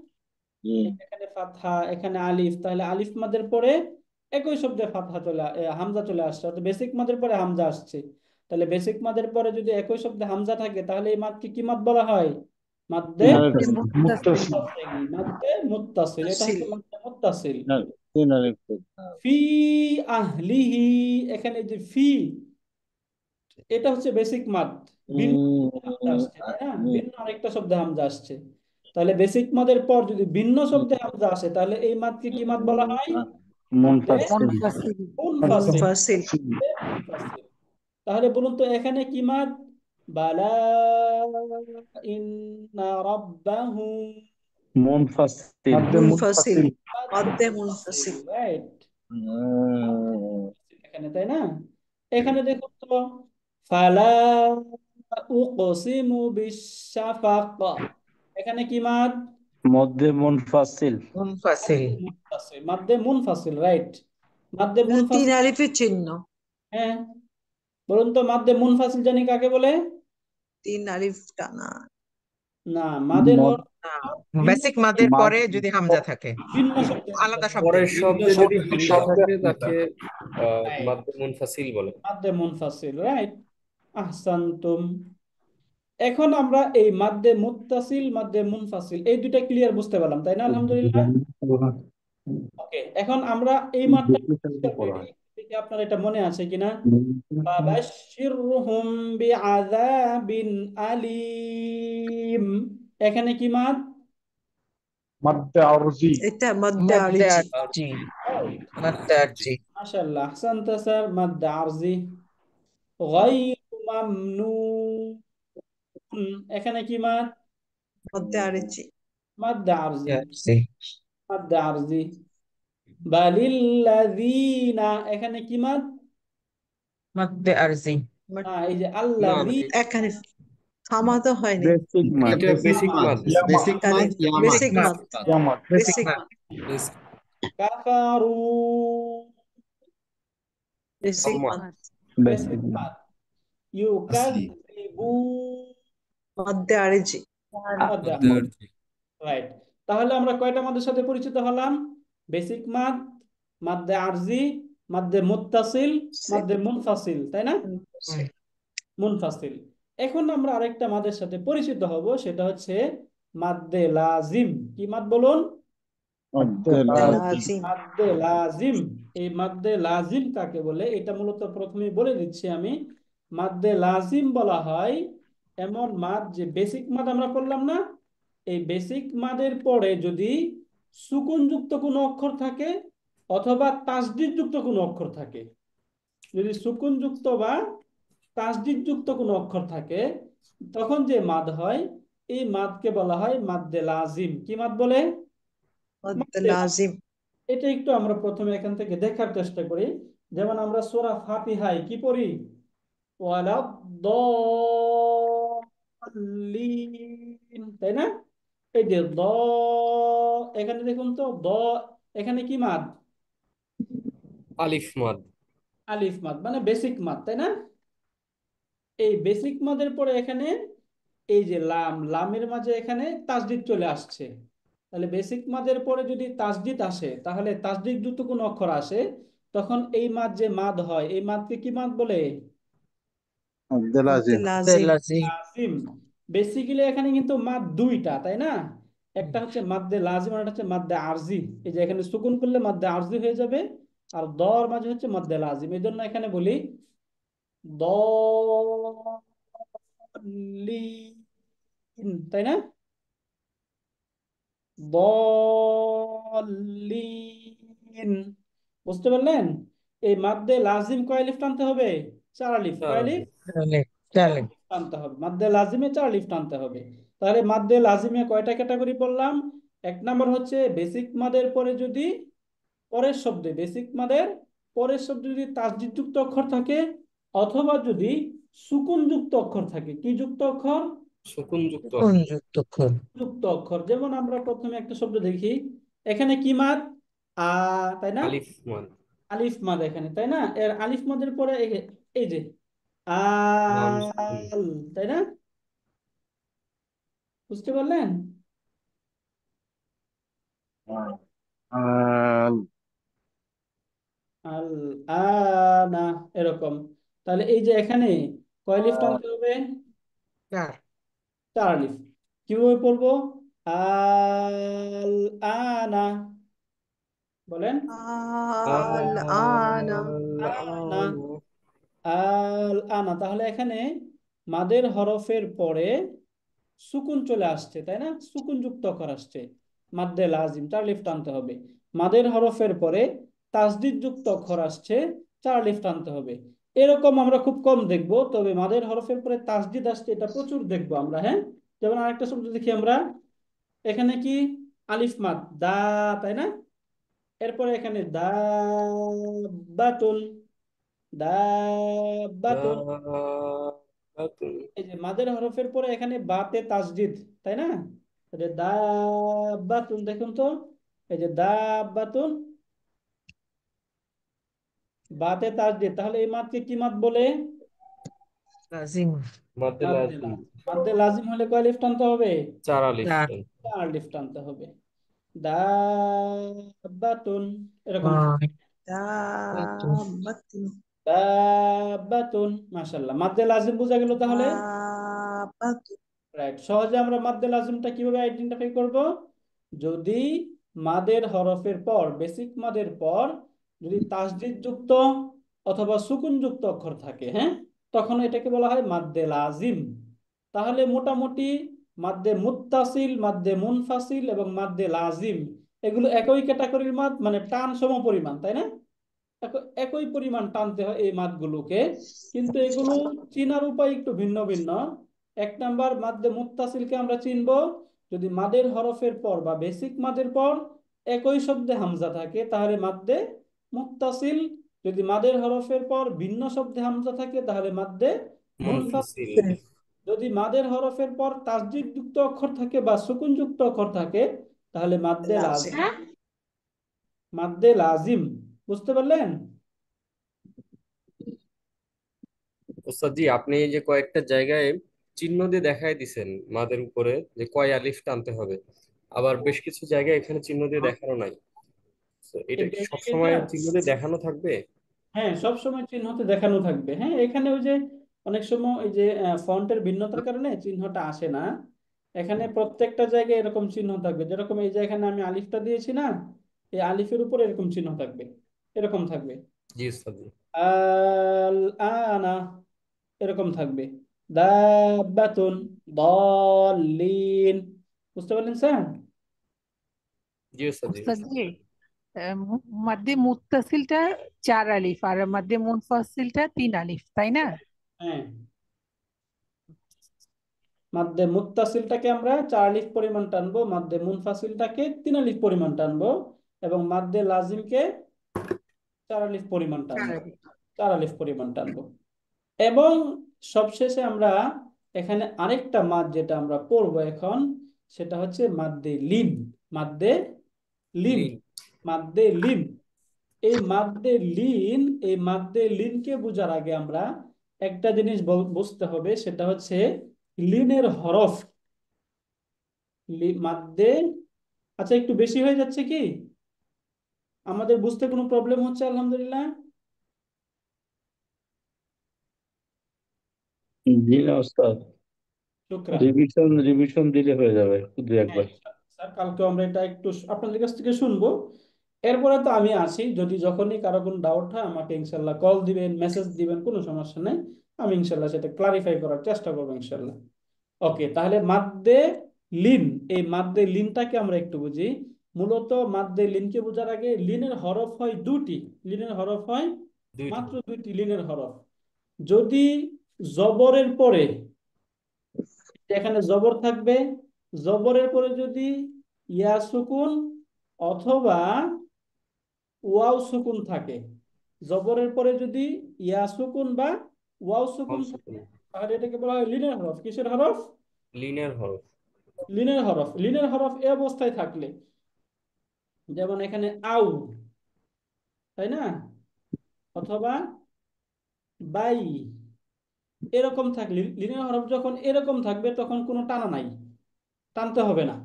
জি। এখানে ফাতহা এখানে আলিফ, তাহলে আলিফ মাদের পরে একই শব্দে ফাতহা হামজা চলে আসছে, অর্থাৎ বেসিক মাদের পরে হামজা আসছে। তাহলে বেসিক মাদের পরে যদি একই শব্দে হামজা থাকে তাহলে এই মাদকে কি মাদ বলা হয়? মাদ্দে মুত্তাসিল। মুত্তাসিল। মাদ্দে মুত্তাসিল, এটা হচ্ছে মাদ্দে মুত্তাসিল। তিন আলিফ। ফি আহলিহি, এখানে যে ফি, এটা হচ্ছে বেসিক মাদ, ভিন্ন হামজা আসছে তাই না? ভিন্ন আরেকটা শব্দে হামজা আসছে। তাহলে বেসিক মাদের পর যদি ভিন্ন শব্দে হামজা আসে তাহলে এই মাদকে কি মাদ বলা হয়? মাদ্দে মুনফাসিল। মুনফাসিল। মুনফাসিল। মাদ্দে মুনফাসিল। তাহলে বলুন তো এখানে কি মাদ? বালা ইন্না রাব্বাহু মুনফাসিল। মুনফাসিল। মাদ্দে মুনফাসিল, মুনফাসিল। রাইট। এখানে তাই না? এখানে দেখুন তো ফালা উকসিমু বিশাফাক, এখানে কি মাদ? মধ্যে মুনফাসিল। মুনফাসিল। মুনফাসিল, মাদ্দে মুনফাসিল, রাইট। মাদ্দে তিন মুনফাসিল, আলিফের চিহ্ন। হ্যাঁ বলুন তো মাদ্দে মুনফাসিল জানি কাকে বলে? তিন আলিফ টানা। না, মাদের মদ- ভিন্ন বেসিক মাদের মাদ- পরে যদি হামজা থাকে ভিন্ন শব্দে আলাদা শব্দে পরের শব্দে যদি হামজা শব্দে থাকে তাকে Right. মাদ্দে মুনফাসিল বলে। মাদ্দে মুনফাসিল, রাইট। আহসানতুম। এখন আমরা এই মাদ্দে মুত্তাসিল মাদ্দে মুনফাসিল এই দুইটা ক্লিয়ার বুঝতে পারলাম তাই না? আলহামদুলিল্লাহ। ওকে, এখন আমরা এই মাদ্দা দেখি আপনার এটা মনে আছে কিনা। ফাবাশশিরহুম বিআযাবিন আলীম, এখানে কি মাদ? মাদ্দে আরজি। এটা মাদ্দে আরজি। মাদ্দে আরজি। মাশাআল্লাহ, আহসানতা স্যার। মাদ্দে আরজি। গায়রু মামনুন, এখানে কি মাদ? মাদ্দে আরজি। মাদ্দে আরজি। আরজি। মাদ্দে আরজি। বালিল্লাযীনা, এখানে কি মাদ? মাদ্দে আরজি। এই যে না, আল্লাযী, এখানে থামা তো হয়নি। বেসিক মাদ। এটা বেসিক মাদ। বেসিক মাদ, বেসিক মাদ। ইয়ামাদ। বেসিক মাদ। কাফারু, বেসিক আম্মা। মাদ। বেসিক মাদ। ইউকাযযিবু, মাদ্দে আরজি। মাদ্দে মাদ্দে আরজি, আরজি। রাইট। তাহলে আমরা কয়টা মাদের সাথে পরিচিত হলাম? বেসিক মাদ, মাদ্দে আরজি, মাদ্দে মুত্তাসিল, মাদ্দে মুনফাসিল, তাই না? মুনফাসিল। এখন আমরা আরেকটা মাদের সাথে পরিচিত হব, সেটা হচ্ছে মাদ্দে লাজিম। কি মাদ বলুন? মাদ্দে লাজিম। মাদ্দে লাজিম। এই মাদ্দে লাজিম কাকে বলে এটা মূলত প্রথমেই বলে দিচ্ছি আমি। মাদ্দে লাজিম বলা হয় এমন মাদ যে বেসিক মাদ আমরা পড়লাম না, এই বেসিক মাদের পরে যদি সুকুনযুক্ত কোনো অক্ষর থাকে অথবা তাসদীদ যুক্ত কোনো অক্ষর থাকে, যদি সুকুনযুক্ত বা তাসদীদ যুক্ত কোনো অক্ষর থাকে তখন যে মাদ হয় এই মাদকে বলা হয় মাদ্দে লাজিম। কি মাদ বলে? মাদ্দে মাদ্দে লাজিম। লাজিম। এটা একটু আমরা প্রথমে এখান থেকে দেখার চেষ্টা করি। যেমন আমরা সূরা ফাতিহায় কি পড়ি? ওয়ালাদ-দাল্লিন, তাই না? এই যে এখানে দেখুন তো এখানে কি মাদ? আলিফ মাদ। আলিফ মাদ, মানে বেসিক মাদ, তাই না? এই বেসিক মাদের পরে এখানে এই যে লামের মাঝে এখানে তাসদীদ চলে আসছে। তাহলে বেসিক মাদের পরে যদি তাসদীদ আসে, তাহলে তাসদীদ যুক্ত কোন অক্ষর আসে, তখন এই মাদ যে মাদ হয় এই মাদকে কি মাদ বলে? মাদ্দে লাজিম। লাজিম। লাজিম। বেসিক্যালি এখানে কিন্তু মাদ দুইটা, তাই না? একটা হচ্ছে মাদ্দে লাজিম আর একটা হচ্ছে মাদ্দে আরজি। এই যে এখানে সুকুন করলে মাদ্দে আরজি হয়ে যাবে, আর দর মাঝে হচ্ছে মাদ্দে লাজিম। এই জন্য এখানে বলি দলিন, তাই না? দলিন, বুঝতে পারলেন? এই মাদ্দে লাজিম কয় আলিফ টানতে হবে? 4 আলিফ। কয় আলিফ? তাহলে 4 তাহলে আলিফ টানতে হবে। মাদ্দে লাজিমে 4 আলিফ টানতে হবে। তাহলে মাদ্দে লাজিমে কয়টা ক্যাটাগরি পড়লাম? এক নাম্বার হচ্ছে বেসিক মাদের পরে যদি পরের শব্দে, বেসিক মাদের পরের শব্দে যদি তাসদিদ যুক্ত অক্ষর থাকে, অথবা যদি সুকুন যুক্ত অক্ষর থাকে। কি যুক্ত অক্ষর? সুকুন যুক্ত কোন অক্ষর। যুক্ত অক্ষর? যুক্ত অক্ষর। যেমন আমরা প্রথমে একটা শব্দ দেখি, এখানে কি মাদ? আ, তাই না? আলিফ মান। আলিফ মাদ এখানে, তাই না? এর আলিফ মাদের পরে এই যে লাম সুকুন। আল, তাই না? বুঝতে পারলেন? আল আল আনা, এরকম। তাহলে এই যে এখানে কয় লিফ টানতে হবে? 4। 4 আলিফ। কিভাবে পড়বো? আল আনা, বলেন। আল আনা। আল আনা, আনা। আল আনা। তাহলে এখানে মাদের হরফের পরে সুকুন চলে আসছে, তাই না? সুকুন যুক্ত অক্ষর আসছে, মাদ্দে লাজিম, 4 আলিফ টানতে হবে। মাদের হরফের পরে তাসদিদ যুক্ত অক্ষর আসছে, 4 আলিফ টানতে হবে। এরকম আমরা খুব কম দেখবো, তবে মাদের হরফের পরে তাসদিদ আসছে এটা প্রচুর দেখবো আমরা, হ্যাঁ। যেমন আরেকটা শব্দ দেখি আমরা, এখানে কি? আলিফ মাদ দা, তাই না? এরপরে এখানে দা বাতুন, দা বাতুন। দাবাতুন। এই যে মাদের হরফের পরে এখানে বাতে তাসদিদ, তাই না? এই যে দা বাতুন, দেখুন তো, এই যে দা বাতুন, বাতে তাসদিদ। তাহলে এই মাদকে কি মাদ বলে? লাজিম। মাদ্দে মাদ্দে লাজিম। লাজিম। মাদ্দে লাজিম হলে কয় লিফ টানতে হবে? 4 আলিফ 4। টান। 4 লিফ টানতে হবে। দা বাতুন, এরকম আহ, থাকবে। দাবাতুন। দাবাতুন, মাশাআল্লাহ। মাদ্দে লাজিম বোঝা গেল তাহলে। দাবাতুন। রাইট। সহজে আমরা মাদ্দে লাজিমটা কিভাবে আইডেন্টিফাই করব? যদি মাদের হরফের পর, বেসিক মাদের পর যদি তাসদিদ যুক্ত অথবা সুকুন যুক্ত অক্ষর থাকে, হ্যাঁ, তখন এটাকে বলা হয় মাদ্দে লাজিম। তাহলে মোটামুটি মাদ্দে মুত্তাসিল, মাদ্দে মুনফাসিল এবং মাদ্দে লাজিম, এগুলো একই ক্যাটাগরির মাদ, মানে টান সমপরিমাণ, তাই না? একই পরিমাণ টানতে হয় এই মাদগুলোকে, কিন্তু এগুলো চিনার উপায় একটু ভিন্ন ভিন্ন। এক নাম্বার, মাদ্দে মুত্তাসিলকে আমরা চিনব যদি মাদের হরফের পর বা বেসিক মাদের পর একই শব্দে হামজা থাকে, তাহলে মাদ্দে মুত্তাসিল। যদি মাদের হরফের পর ভিন্ন শব্দে হামজা থাকে, তাহলে মাদ্দে মুনফাসিল। মুনফাসিল। যদি মাদের হরফের পর তাসদীদ যুক্ত অক্ষর থাকে বা সুকুন যুক্ত অক্ষর থাকে, তাহলে মাদ্দে লাজিম। লাজিম। মাদ্দে লাজিম, বুঝতে পারলেন? ওস্তাদ জি, আপনি এই যে কয়েকটা জায়গায় চিহ্ন দিয়ে দেখাই দিছেন মাদের উপরে যে কয় আলিফ টানতে হবে, আবার বেশ কিছু জায়গায় এখানে চিহ্ন দিয়ে দেখানো নাই। তো এটা এই কি বেসিক, সবসময় চিহ্ন দিয়ে দেখানো থাকবে? হ্যাঁ, সব সময় চিহ্নতে দেখানো থাকবে। হ্যাঁ, এখানে ওই যে অনেক সময় ওই যে ফন্টের ভিন্নতার কারণে চিহ্নটা আসে না। এখানে প্রত্যেকটা জায়গায় এরকম চিহ্ন থাকবে। যেরকম এই যে এখানে আমি আলিফটা দিয়েছি না, এই আলিফের উপর এরকম চিহ্ন থাকবে, এরকম থাকবে। জি ওস্তাদ জি। আল আনা, এরকম থাকবে। দাব্বাতুন, দলিন, বুঝতে পারলেন স্যার? জি ওস্তাদ জি। উস্তাদ জি, মাদ্দে মুত্তাসিলটা 4 আলিফ আর মাদ্দে মুনফাসিলটা 3 আলিফ, তাই না? হ্যাঁ, মাদ্দে মুত্তাসিলটাকে আমরা 4 আলিফ পরিমাণ টানবো, মাদ্দে মুনফাসিলটাকে 3 আলিফ পরিমাণ টানবো, এবং মাদ্দে লাজিমকে 4 আলিফ পরিমাণ 4 টানবো। আলিফ। 4 আলিফ পরিমাণ টানবো। এবং সবশেষে আমরা এখানে আরেকটা মাদ যেটা আমরা পড়বো এখন, সেটা হচ্ছে মাদ্দে লিন। মাদ্দে লিন, লিন। মাদ্দে লিন। এই মাদ্দে লিন, এই মাদ্দে লিনকে বোঝার আগে আমরা একটা জিনিস বুঝতে হবে, সেটা হচ্ছে লিনের হরফ। মাদ্দে, আচ্ছা একটু বেশি হয়ে যাচ্ছে কি? আমাদের বুঝতে কোনো প্রবলেম হচ্ছে? আলহামদুলিল্লাহ। জি না ওস্তাদ। শুক্রান। রিভিশন রিভিশন দিলে হয়ে যাবে শুধু হ্যাঁ একবার। স্যার, কালকে আমরা এটা একটু আপনাদের কাছ থেকে শুনবো। এরপরে তো আমি আছি, যদি যখনই কারো কোনো ডাউট হয় আমাকে ইনশাল্লাহ কল দিবেন, মেসেজ দিবেন, কোনো সমস্যা নেই। আমি ইনশাল্লাহ সেটা ক্লারিফাই করার চেষ্টা করবো ইনশাল্লাহ। ওকে, তাহলে মাদ্দে লিন, এই মাদ্দে লিনটাকে আমরা একটু বুঝি। মূলত মাদ্দে লিনকে বোঝার আগে, লিনের হরফ হয় দুটি। লিনের হরফ হয় দুইটি। মাত্র দুইটি লিনের হরফ। যদি জবরের পরে, এখানে জবর থাকবে, জবরের পরে যদি ইয়া সুকুন অথবা ওয়াও সুকুন থাকে, জবরের পরে যদি ইয়া সুকুন বা ওয়াও সুকুন থাকে, তাহলে এটাকে বলা হয় লিনের হরফ। কিসের হরফ? লিনের হরফ। লিনের হরফ। লিনের হরফ এ অবস্থায় থাকলে, যেমন এখানে আউ, তাই না, অথবা বাই, এরকম থাকলে, লিনের হরফ যখন এরকম থাকবে তখন কোনো টানা নাই, টানতে হবে না।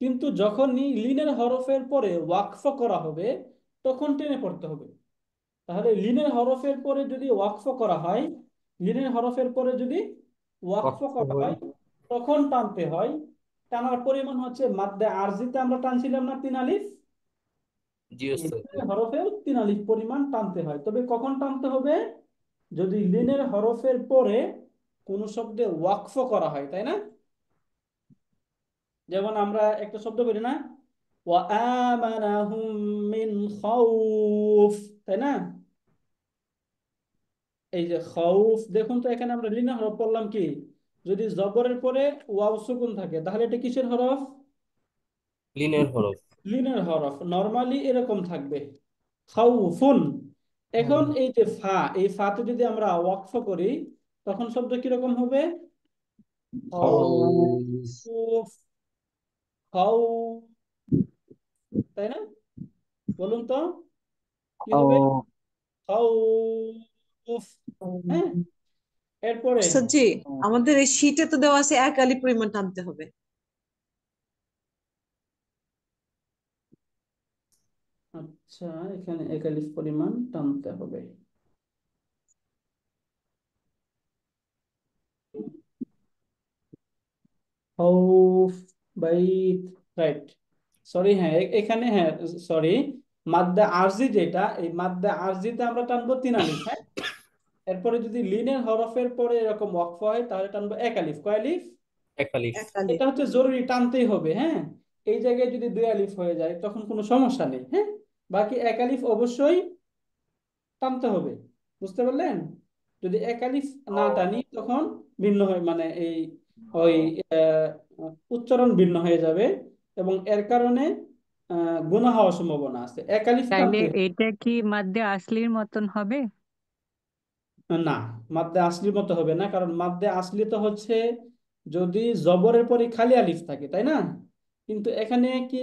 কিন্তু যখনই লিনের হরফের পরে ওয়াকফ করা হবে তখন টেনে পড়তে হবে। তাহলে লিনের হরফের পরে যদি ওয়াকফ করা হয়, লিনের হরফের পরে যদি ওয়াকফ ওয়াকফ করা হয়। হয় তখন টানতে হয়। টানার পরিমাণ হচ্ছে মাদ্দে আরজিতে আমরা টানছিলাম না 3 আলিফ, জি এই ওস্তাদ। লিনের হরফেও 3 আলিফ পরিমাণ টানতে হয়। তবে কখন টানতে হবে? যদি লিনের হরফের পরে কোনো শব্দে ওয়াকফ করা হয়, তাই না? যেমন আমরা একটা শব্দ বলি না, ওয়া আমানাহুম মিন খাউফ, তাই না? এই যে খাউফ, দেখুন তো এখানে আমরা লিনের হরফ পড়লাম কি? যদি জবরের পরে ওয়াও সুকুন থাকে তাহলে এটা কিসের হরফ? লিনের হরফ। লিনের হরফ। নরমালি এরকম থাকবে, খাউফুন। এখন এই যে ফা, এই ফাতে যদি আমরা ওয়াকফ করি তখন শব্দ কিরকম হবে? খাউফ। খাউফ, খাউফ, তাই না? বলুন তো কি হবে? খাউফ। হ্যাঁ, এরপরে ওস্তাদ জি, আমাদের এই শীটে তো দেওয়া আছে 1 আলিফ পরিমাণ টানতে হবে। আচ্ছা, এখানে 1 আলিফ পরিমাণ টানতে হবে। খাউফ, বাইত, রাইট। সরি, হ্যাঁ এখানে, হ্যাঁ সরি, মাদ্দে আরজি যেটা, এই মাদ্দে আরজিতে আমরা টানবো 3 আলিফ। হ্যাঁ, এরপরে যদি লিনের হরফের পরে এরকম ওয়াকফ হয় তাহলে টানবো 1 আলিফ। কয় আলিফ? এক আলিফ। 1 আলিফ। এটা হচ্ছে জরুরি, টানতেই হবে। হ্যাঁ, এই জায়গায় যদি 2 আলিফ হয়ে যায় তখন কোনো সমস্যা নেই। হ্যাঁ, বাকি 1 আলিফ অবশ্যই টানতে হবে। বুঝতে পারলেন? যদি 1 আলিফ না টানি তখন ভিন্ন হয়, মানে এই ওই আহ, উচ্চারণ ভিন্ন হয়ে যাবে এবং এর কারণে গুনাহ হওয়ার সম্ভাবনা আছে। 1 আলিফ তাইলে টানতে এটা কি মাদ্দে আসলির মতন হবে? না, মাদ্দে আসলির মতো হবে না, কারণ মাদ্দে আসলি তো হচ্ছে যদি জবরের পরে খালি আলিফ থাকে, তাই না? কিন্তু এখানে কি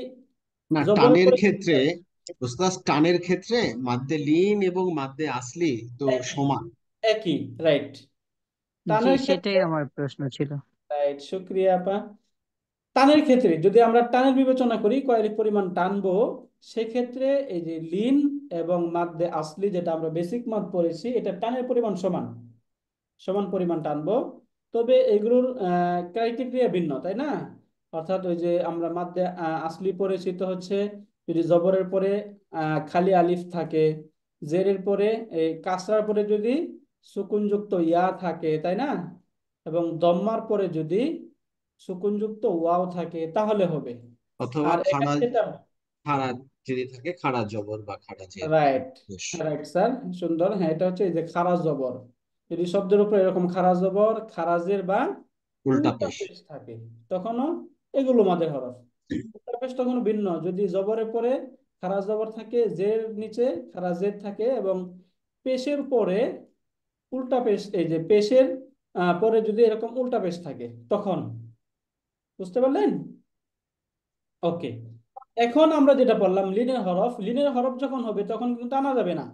না, জবরের টানের পরে ক্ষেত্রে ওস্তাদ, টানের ক্ষেত্রে মাদ্দে লিন এবং মাদ্দে আসলি তো একই, সমান। একই, রাইট। জি, টানের সেটাই ক্ষেত্রে, আমার প্রশ্ন ছিল। রাইট, শুক্রিয়া আপা। টানের ক্ষেত্রে যদি আমরা টানের বিবেচনা করি কয়ের পরিমাণ টানবো, সেক্ষেত্রে এই যে লিন এবং মাদ্দে আসলি, যেটা আমরা বেসিক মাদ পড়েছি, এটা টানের পরিমাণ সমান, সমান পরিমাণ টানবো। তবে এগুলোর ক্রাইটেরিয়া ভিন্ন, তাই না? অর্থাৎ ওই যে আমরা মাদ্দে আসলি পড়েছি তো হচ্ছে যদি জবরের পরে খালি আলিফ থাকে, জেরের পরে এই কাসরার পরে যদি সুকুনযুক্ত ইয়া থাকে, তাই না, এবং দম্মার পরে যদি সুকুনযুক্ত ওয়াও থাকে তাহলে হবে। অথবা আর খাড়া, এখানে যেটা, খাড়া যদি থাকে খাড়া জবর বা খাড়া জের। রাইট, রাইট স্যার, সুন্দর। হ্যাঁ, এটা হচ্ছে এই যে খারাজ জবর, যদি শব্দের উপর এরকম খারাজ জবর, খারাজের বা উল্টা উল্টা পেশ। পেশ থাকে তখনও এগুলো মাদের হরফ। উল্টা পেশ তখন ভিন্ন, যদি জবরের পরে খারাজ জবর থাকে, জের নিচে খারাজ জের থাকে এবং পেশের পরে উল্টা পেশ, এই যে পেশের পরে যদি এরকম উল্টা পেশ থাকে তখন। বুঝতে পারলেন? ওকে, এখন আমরা যেটা বললাম লিনের হরফ, লিনের হরফ যখন হবে তখন কিন্তু টানা যাবে না।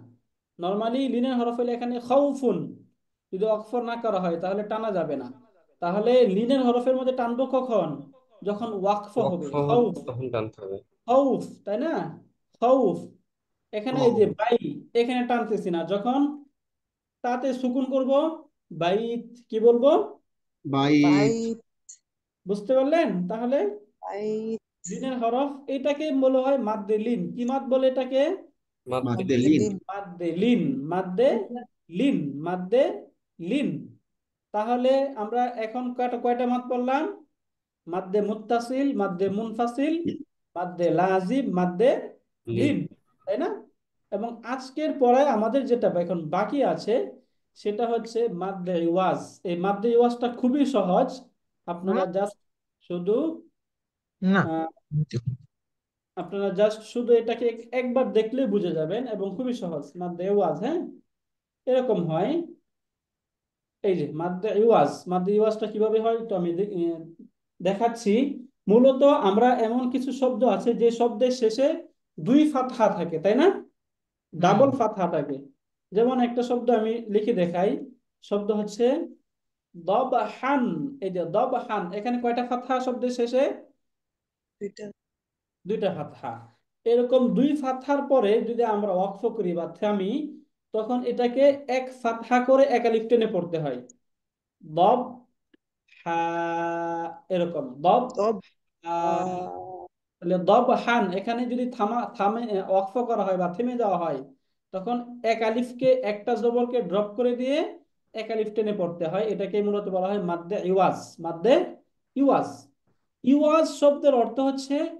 নর্মালি লিনের হরফ হলে এখানে খাউফুন, যদি অক্ষর না করা হয় তাহলে টানা যাবে না। তাহলে লিনের হরফের মধ্যে টানবো কখন? যখন ওয়াকফ ওয়াকফ হবে, হবে খাউফ, তখন টানতে হবে। খাউফ, তাই না? খাউফ। এখানে এই যে ও, বাই, এখানে টানতেছি না। যখন তাতে সুকুন করব, বাইত, কি বলবো? বাইত। বাইত। বুঝতে পারলেন তাহলে? আই- লিনের হরফ এটাকে বলা হয় মাদ্দে লিন। কি মাদ বলে এটাকে? মাদ্দে মাদ্দে লিন। লিন। মাদ্দে লিন। মাদ্দে লিন। মাদ্দে লিন। তাহলে আমরা এখন কয়টা কয়টা মাদ পড়লাম? মাদ্দে মুত্তাসিল, মাদ্দে মুনফাসিল, মাদ্দে লাজিম, মাদ্দে লিন। লিন, তাই না? এবং আজকের পড়ায় আমাদের যেটা এখন বাকি আছে সেটা হচ্ছে মাদ্দে ইওয়াজ। এই মাদ্দে ইওয়াজটা খুবই সহজ। আপনারা জাস্ট শুধু না আহ, আপনারা জাস্ট শুধু এটাকে একবার দেখলে বুঝে যাবেন এবং খুবই সহজ মাদ্দে ইওয়াজ। হ্যাঁ, এরকম হয়। এই যে মাদ্দে ইওয়াজ, মাদ্দে ইওয়াজটা কিভাবে হয় তো আমি দেখাচ্ছি। মূলত আমরা এমন কিছু শব্দ আছে যে শব্দের শেষে দুই ফাতহা থাকে, তাই না? ডাবল ফাতহা থাকে। যেমন একটা শব্দ আমি লিখে দেখাই। শব্দ হচ্ছে দবহান। এই যে দবহান, এখানে কয়টা ফাতহা শব্দের শেষে? দুইটা। দুইটা ফাতহা। এরকম দুই ফাতহার পরে যদি আমরা ওয়াকফ করি বা থামি, তখন এটাকে এক ফাতহা করে এক আলিফ টেনে পড়তে হয়। দব হা, এরকম দব তব হা। তাহলে দব হান, এখানে যদি থামে ওয়াকফ করা হয় বা থেমে যাওয়া হয়, তখন এক আলিফকে একটা জবরকে ড্রপ করে দিয়ে এক আলিফ টেনে পড়তে হয়। এটাকে মূলত বলা হয় মাদ্দে ইওয়াজ। মাদ্দে ইওয়াজ। ইওয়াজ শব্দের অর্থ হচ্ছে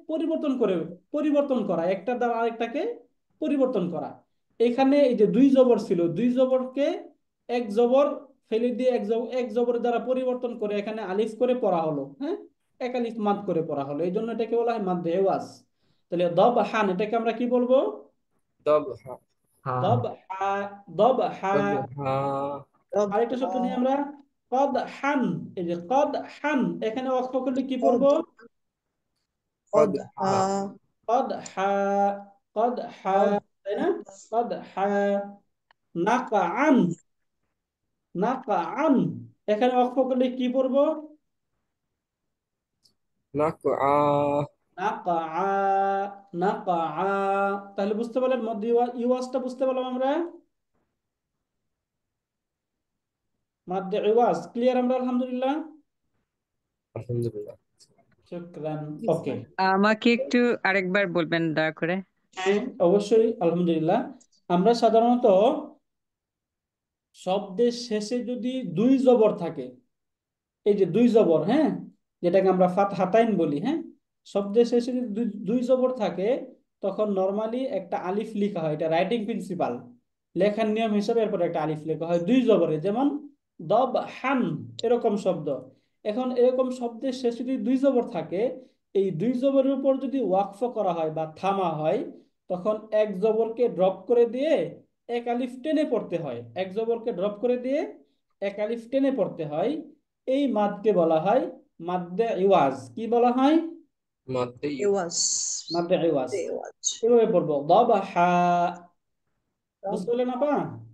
পরিবর্তন করা, একটা দ্বারা আরেকটাকে পরিবর্তন করা। এখানে এই যে দুই জবর ছিল, দুই জবরকে এক জবর ফেলে দিয়ে এক জবরের দ্বারা পরিবর্তন করে এখানে আলিফ করে পড়া হলো। হ্যাঁ, এক আলিফ মাদ করে পড়া হলো, এই জন্য এটাকে বলা হয় মাদ্দে ইওয়াজ। তাহলে দব হান এটাকে আমরা কি বলবো? দব হা। দব হা। দব হা। দব হা। তব আরেকটা শব্দ নিয়ে আমরা কদ হান। এই যে কদ হান, এখানে অক্ষ করলে কি কদ পড়বো? কদ কদ হা। কদ হা। কদ হা, কদ তাই না? কদ হা। নাকা আন। নাকা আন, এখানে অক্ষ করলে কি পড়বো? নাক আ। নাকা আ। নাকা আ। তাহলে বুঝতে পারলেন মধ্য ইওয়াজটা বুঝতে পারলাম আমরা। মাদ্দে ইওয়াজ ক্লিয়ার আমরা আলহামদুলিল্লাহ। আলহামদুলিল্লাহ। শুকরান। জি ওকে। স্যার। আমাকে একটু আরেকবার বলবেন দয়া করে। হ্যাঁ, অবশ্যই আলহামদুলিল্লাহ। আমরা সাধারণত শব্দের শেষে যদি দুই জবর থাকে, এই যে দুই জবর, হ্যাঁ, যেটাকে আমরা ফাতহাতাইন বলি, হ্যাঁ, শব্দের শেষে যদি দুই জবর থাকে, তখন নর্মালি একটা আলিফ লেখা হয়। এটা রাইটিং প্রিন্সিপাল, লেখার নিয়ম হিসেবে এরপর একটা আলিফ লেখা হয় দুই জবরে। যেমন দব হান, এরকম শব্দ। এখন এরকম শব্দের শেষে যদি দুই জবর থাকে, এই দুই জবরের উপর যদি ওয়াকফ করা হয় বা থামা হয়, তখন এক জবরকে ড্রপ করে দিয়ে এক আলিফ টেনে পড়তে হয়। এক জবরকে ড্রপ করে দিয়ে এক আলিফ টেনে পড়তে হয়। এই মাদকে বলা হয় মাদ্দে ইওয়াজ। কি বলা হয়? মাদ্দে এওয়াজ। মাদ্দে ইওয়াজ। এওয়াজ। এভাবে পড়বো দবহা। তব বুঝতে পারলেন আপা?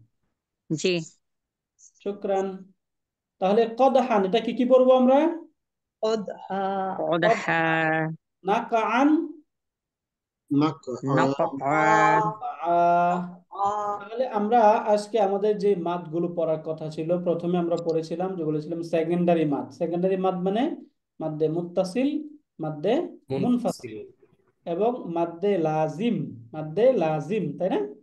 জি। শুকরান। তাহলে কদহান এটা কি কি পড়বো আমরা? কদ হা। কদহা। নাকাআন। নাকা আ। নাকআ। তাহলে আমরা আজকে আমাদের যে মাদগুলো পড়ার কথা ছিল, প্রথমে আমরা পড়েছিলাম যে বলেছিলাম সেকেন্ডারি মাদ। সেকেন্ডারি মাদ মানে মাদ্দে মুত্তাসিল, মাদ্দে মুনফাসিল মুনফাসিল। এবং মাদ্দে লাজিম। মাদ্দে লাজিম, তাই না?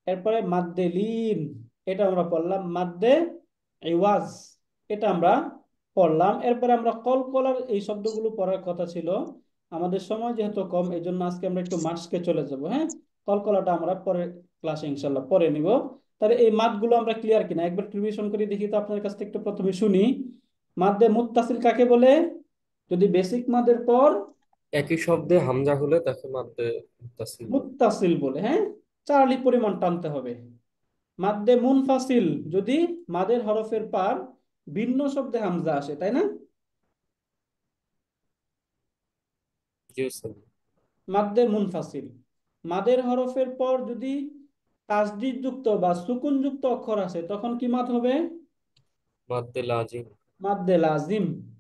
এরপরে মাদ্দে লিন, এটা আমরা পড়লাম। মাদ্দে ইওয়াজ, এটা আমরা পড়লাম। এরপরে আমরা কলকলার এই শব্দগুলো পড়ার কথা ছিল। আমাদের সময় যেহেতু কম, এই জন্য আজকে আমরা একটু মাসকে চলে যাব। হ্যাঁ, কলকলাটা আমরা পরের ক্লাসে ইনশাল্লাহ পরে নিব। তাহলে এই মাদগুলো আমরা ক্লিয়ার কিনা একবার রিভিশন করে দেখি তো আপনার কাছ থেকে একটু প্রথমে শুনি। মাদ্দে মুত্তাসিল কাকে বলে? যদি বেসিক মাদের পর একই শব্দে হামজা হলে তাকে মাদ্দে মুত্তাসিল বলে। মুত্তাসিল বলে, হ্যাঁ, 4 আলিফ পরিমাণ টানতে হবে। মাদ্দে মুনফাসিল যদি মাদের হরফের পার ভিন্ন শব্দে হামজা আসে, তাই না? জি স্যার। মাদ্দে মুনফাসিল। মাদের হরফের পর যদি তাসদিদ যুক্ত বা সুকুন যুক্ত অক্ষর আসে, তখন কি মাদ হবে? মাদ্দে লাজিম। মাদ্দে লাজিম।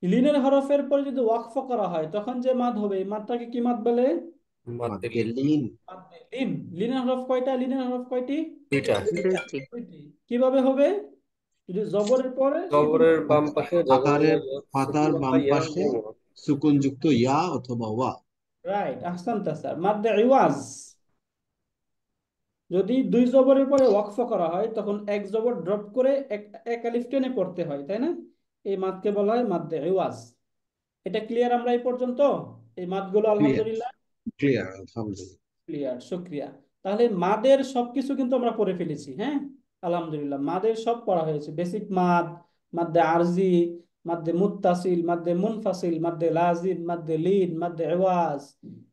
লিনের হরফের পর যদি ওয়াকফ করা হয়, তখন যে মাদ হবে এই মাদটাকে কি মাদ বলে? মাদ্দে মাদ্দে লিন। লিন। মাদ্দে লিন। লিনের হরফ কয়টা? লিনের হরফ কয়টি? দুইটা। দুইটি। দুইটি। কিভাবে হবে? যদি জবরের পরে জবরের বাম পাশে আকারের সুকুন পাতার বাম বা ইয়া পাশে নির্মূল। সুকুন যুক্ত ইয়া অথবা ওয়া। Right, আহসানতা sir. মাদ্দে ইওয়াজ যদি দুই জবরের পরে ওয়াকফ করা হয় তখন এক জবর ড্রপ করে এক আলিফ টেনে পড়তে হয়, তাই না? এই মাদকে বলা হয় মাদ্দে ইওয়াজ। এটা ক্লিয়ার আমরা এই পর্যন্ত? এই মাদগুলো ক্লিয়ার, আলহামদুলিল্লাহ ক্লিয়ার, আলহামদুলিল্লাহ। ক্লিয়ার, শুক্রিয়া। তাহলে মাদের সবকিছু কিন্তু আমরা পড়ে ফেলেছি, হ্যাঁ আলহামদুলিল্লাহ। মাদের সব পড়া হয়েছে, বেসিক মাদ, মাদ্দে আরজি, মাদ্দে মুত্তাসিল, মাদ্দে মুনফাসিল, মাদ্দে লাজিম, মাদ্দে লিন, মাদ্দে ইওয়াজ,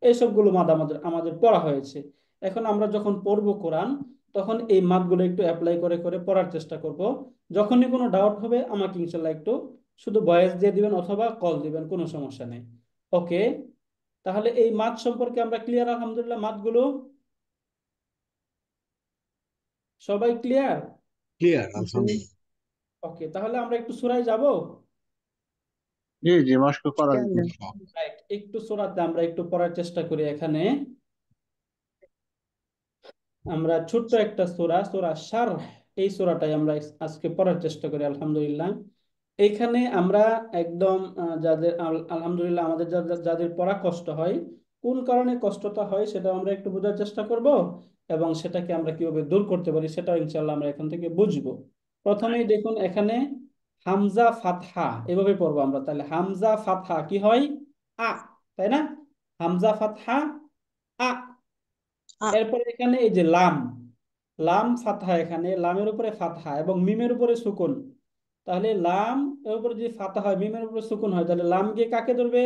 এই সবগুলো মাদ আমাদের আমাদের পড়া হয়েছে। এখন আমরা যখন পড়বো কোরআন তখন এই মাদগুলো একটু অ্যাপ্লাই করে করে পড়ার চেষ্টা করব। যখনই কোনো ডাউট হবে আমাকে ইনশাল্লাহ একটু শুধু ভয়েস দিয়ে দিবেন অথবা কল দিবেন, কোনো সমস্যা নেই। ওকে, তাহলে এই মাদ সম্পর্কে আমরা ক্লিয়ার আলহামদুলিল্লাহ। মাদগুলো সবাই ক্লিয়ার? ক্লিয়ার, জি। আলহামদুলিল্লাহ। ওকে, তাহলে আমরা একটু সূরায় যাব। জি জি, মস্ক করা চলো। রাইট, একটু সূরাতে আমরা একটু পড়ার চেষ্টা করি। এখানে আমরা ছোট্ট একটা সূরা, সূরা শারহ, এই সূরাটাই আমরা আজকে পড়ার চেষ্টা করি আলহামদুলিল্লাহ। এইখানে আমরা একদম যাদের আলহামদুলিল্লাহ আমাদের যাদের যাদের পড়া কষ্ট হয়, কোন কারণে কষ্টটা হয় সেটা আমরা একটু বোঝার চেষ্টা করব, এবং সেটাকে আমরা কিভাবে দূর করতে পারি সেটাও ইনশাআল্লাহ আমরা এখান থেকে বুঝবো। প্রথমেই দেখুন এখানে হামজা ফাতহা এভাবে পড়বো আমরা। তাহলে হামজা ফাতহা কি হয়? আ, তাই না? হামজা ফাতহা আ। আ, এরপরে এখানে এই যে লাম, লাম ফাতহা, এখানে লামের উপরে ফাতহা এবং মিমের উপরে সুকুন। তাহলে লাম এর উপরে যদি ফাতহা হয়, মিমের উপরে সুকুন হয়, তাহলে লাম গিয়ে কাকে ধরবে?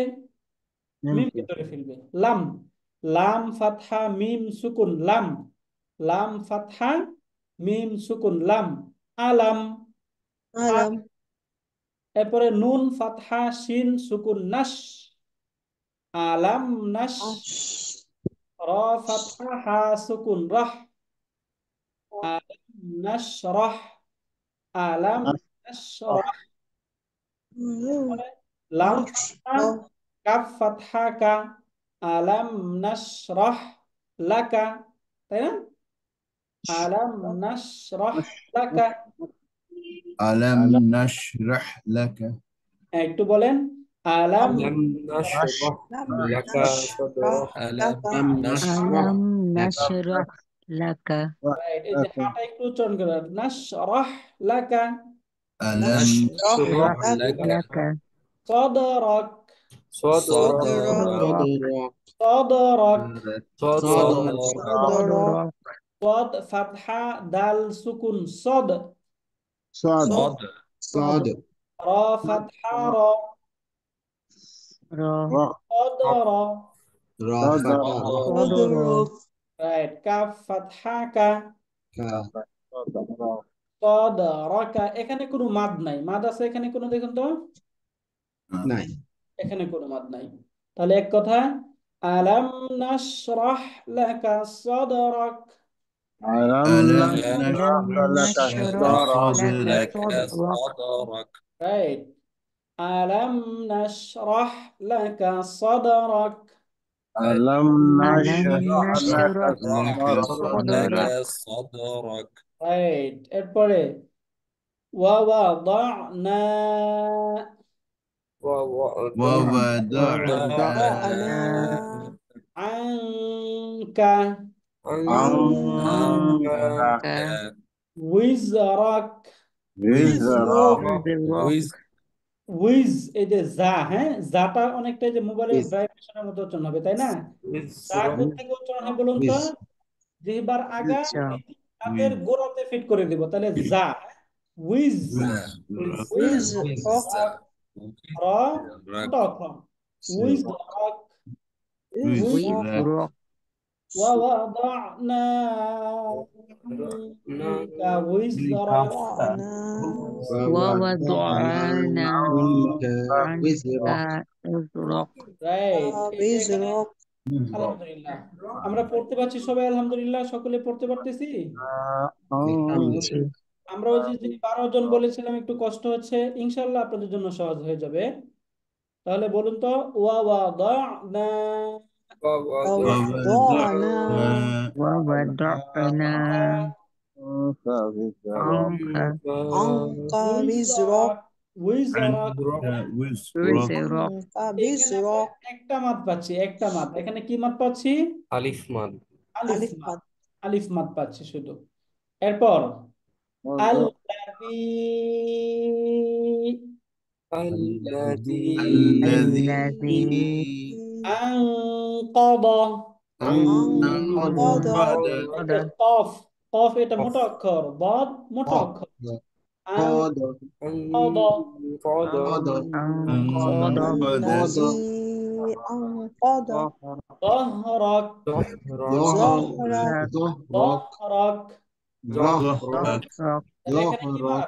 মিমকে ধরে ফেলবে। লাম, লাম ফাতহা মিম সুকুন লাম, লাম ফাতহা মিম সুকুন লাম, আলাম। আলাম, এরপরে নুন ফাতহা শিন সুকুন নাশ, আলাম নাশ। আশ, র ফাতহা হা সুকুন রাহ, আলাম নাশরাহ, আলাম নাশরাহ। লাম ফাতহা র, কাফ ফাতহা কা, আলাম নাশরাহ লাকা, তাই না? আলাম নাশরাহ লাকা। আলাম নাশরাহ লাকা। একটু বলেন, আলাম আলাম নাশরাহ লাম, লাকা নাশ, রাহ, সাদরাক। লাকা, আলাম নাশরাহ আলাম লাকা। নাশরাহ লাকা। রাইট, এই যে হাটা একটু উচ্চারণ করেন, নাশরাহ লাকা, আলাম নাশরাহ নাশরাহ নাশরাহ লাকা, লাকা লাকা। সাদরাক, সাদরাক। صدرك সাদরাক। صدرك صدرك صدرك صاد ফাতহা দাল সুকুন সদ, صاد صاد রা ফাতহা রা, را সাদরা। را فتح را صدرك রাইট, কাফ ফাতহা কা, كاف সাদরাকা। এখানে কোনো মাদ নাই, মাদ আছে এখানে কোনো? দেখুন তো, নাই। এখানে কোনো মাদ নাই। তাহলে এক কথা, আলাম নাশরাহ লাকা সাদরাক। ألم আলাম ألم নাশরাহ نشرح লাকা لك সাদরাক। صدرك রাইট, আলাম নাশরাহ লাকা সাদরাক। ألم ألم نشرح لك نشرح লাকা صدرك صدرك রাইট, এরপরে ওয়াওয়াদানা, ووضعنا وضعنا আনকা عنك عنك উইজরাক। وزرك وزرك উইজ, এই যে যা, হ্যাঁ জাটা অনেকটা এই যে মোবাইলের ويز ভাইব্রেশনের মতো উচ্চারণ হবে, তাই না? যা ইসরা কোথেকে উচ্চারণ হয় বলুন তো? ويز যেবার আগা আচ্ছা হাতের গোড়াতে ফিট করে দিব, তাহলে যা, উইজ, উইজ وزرك র ছোট অক্ষর, উইজ রক, উইজ। وزرك وزرك ووضعنا عنك وزرك. وضعنا ووضعنا عنك عنك وزرك وزرك রাইট, এই যে এখানে وزرك আলহামদুলিল্লাহ আমরা পড়তে পারছি সবাই, আলহামদুলিল্লাহ সকলে পড়তে পারতেছি। الحمد জি لله আমরা ওই যে 12 জন বলেছিলাম একটু কষ্ট হচ্ছে, ইনশাআল্লাহ আপনাদের জন্য সহজ হয়ে যাবে। তাহলে বলুন তো, ওয়াওয়াদানা, ووضعنا ووضعنا ووضعنا وزرك উইজরাক وزرك এখানে আমরা وزرك একটা মাদ পাচ্ছি, একটা মাদ। এখানে কি মাদ পাচ্ছি? আলিফ মাদ। আলিফ ألف মাদ, مد আলিফ মাদ পাচ্ছি শুধু। এরপর আল্লাযী, الذي الذي আনকাদ, أنقض أنقض কফ, কফ এটা মোটা অক্ষর, বদ মোটা অক্ষর, قاد আনকাদ, قاد قاد أنقض الذي أنقض ظهرك ظهرك ظهرك ظهرك ظهرك তাহলে এখানে কি মাদ?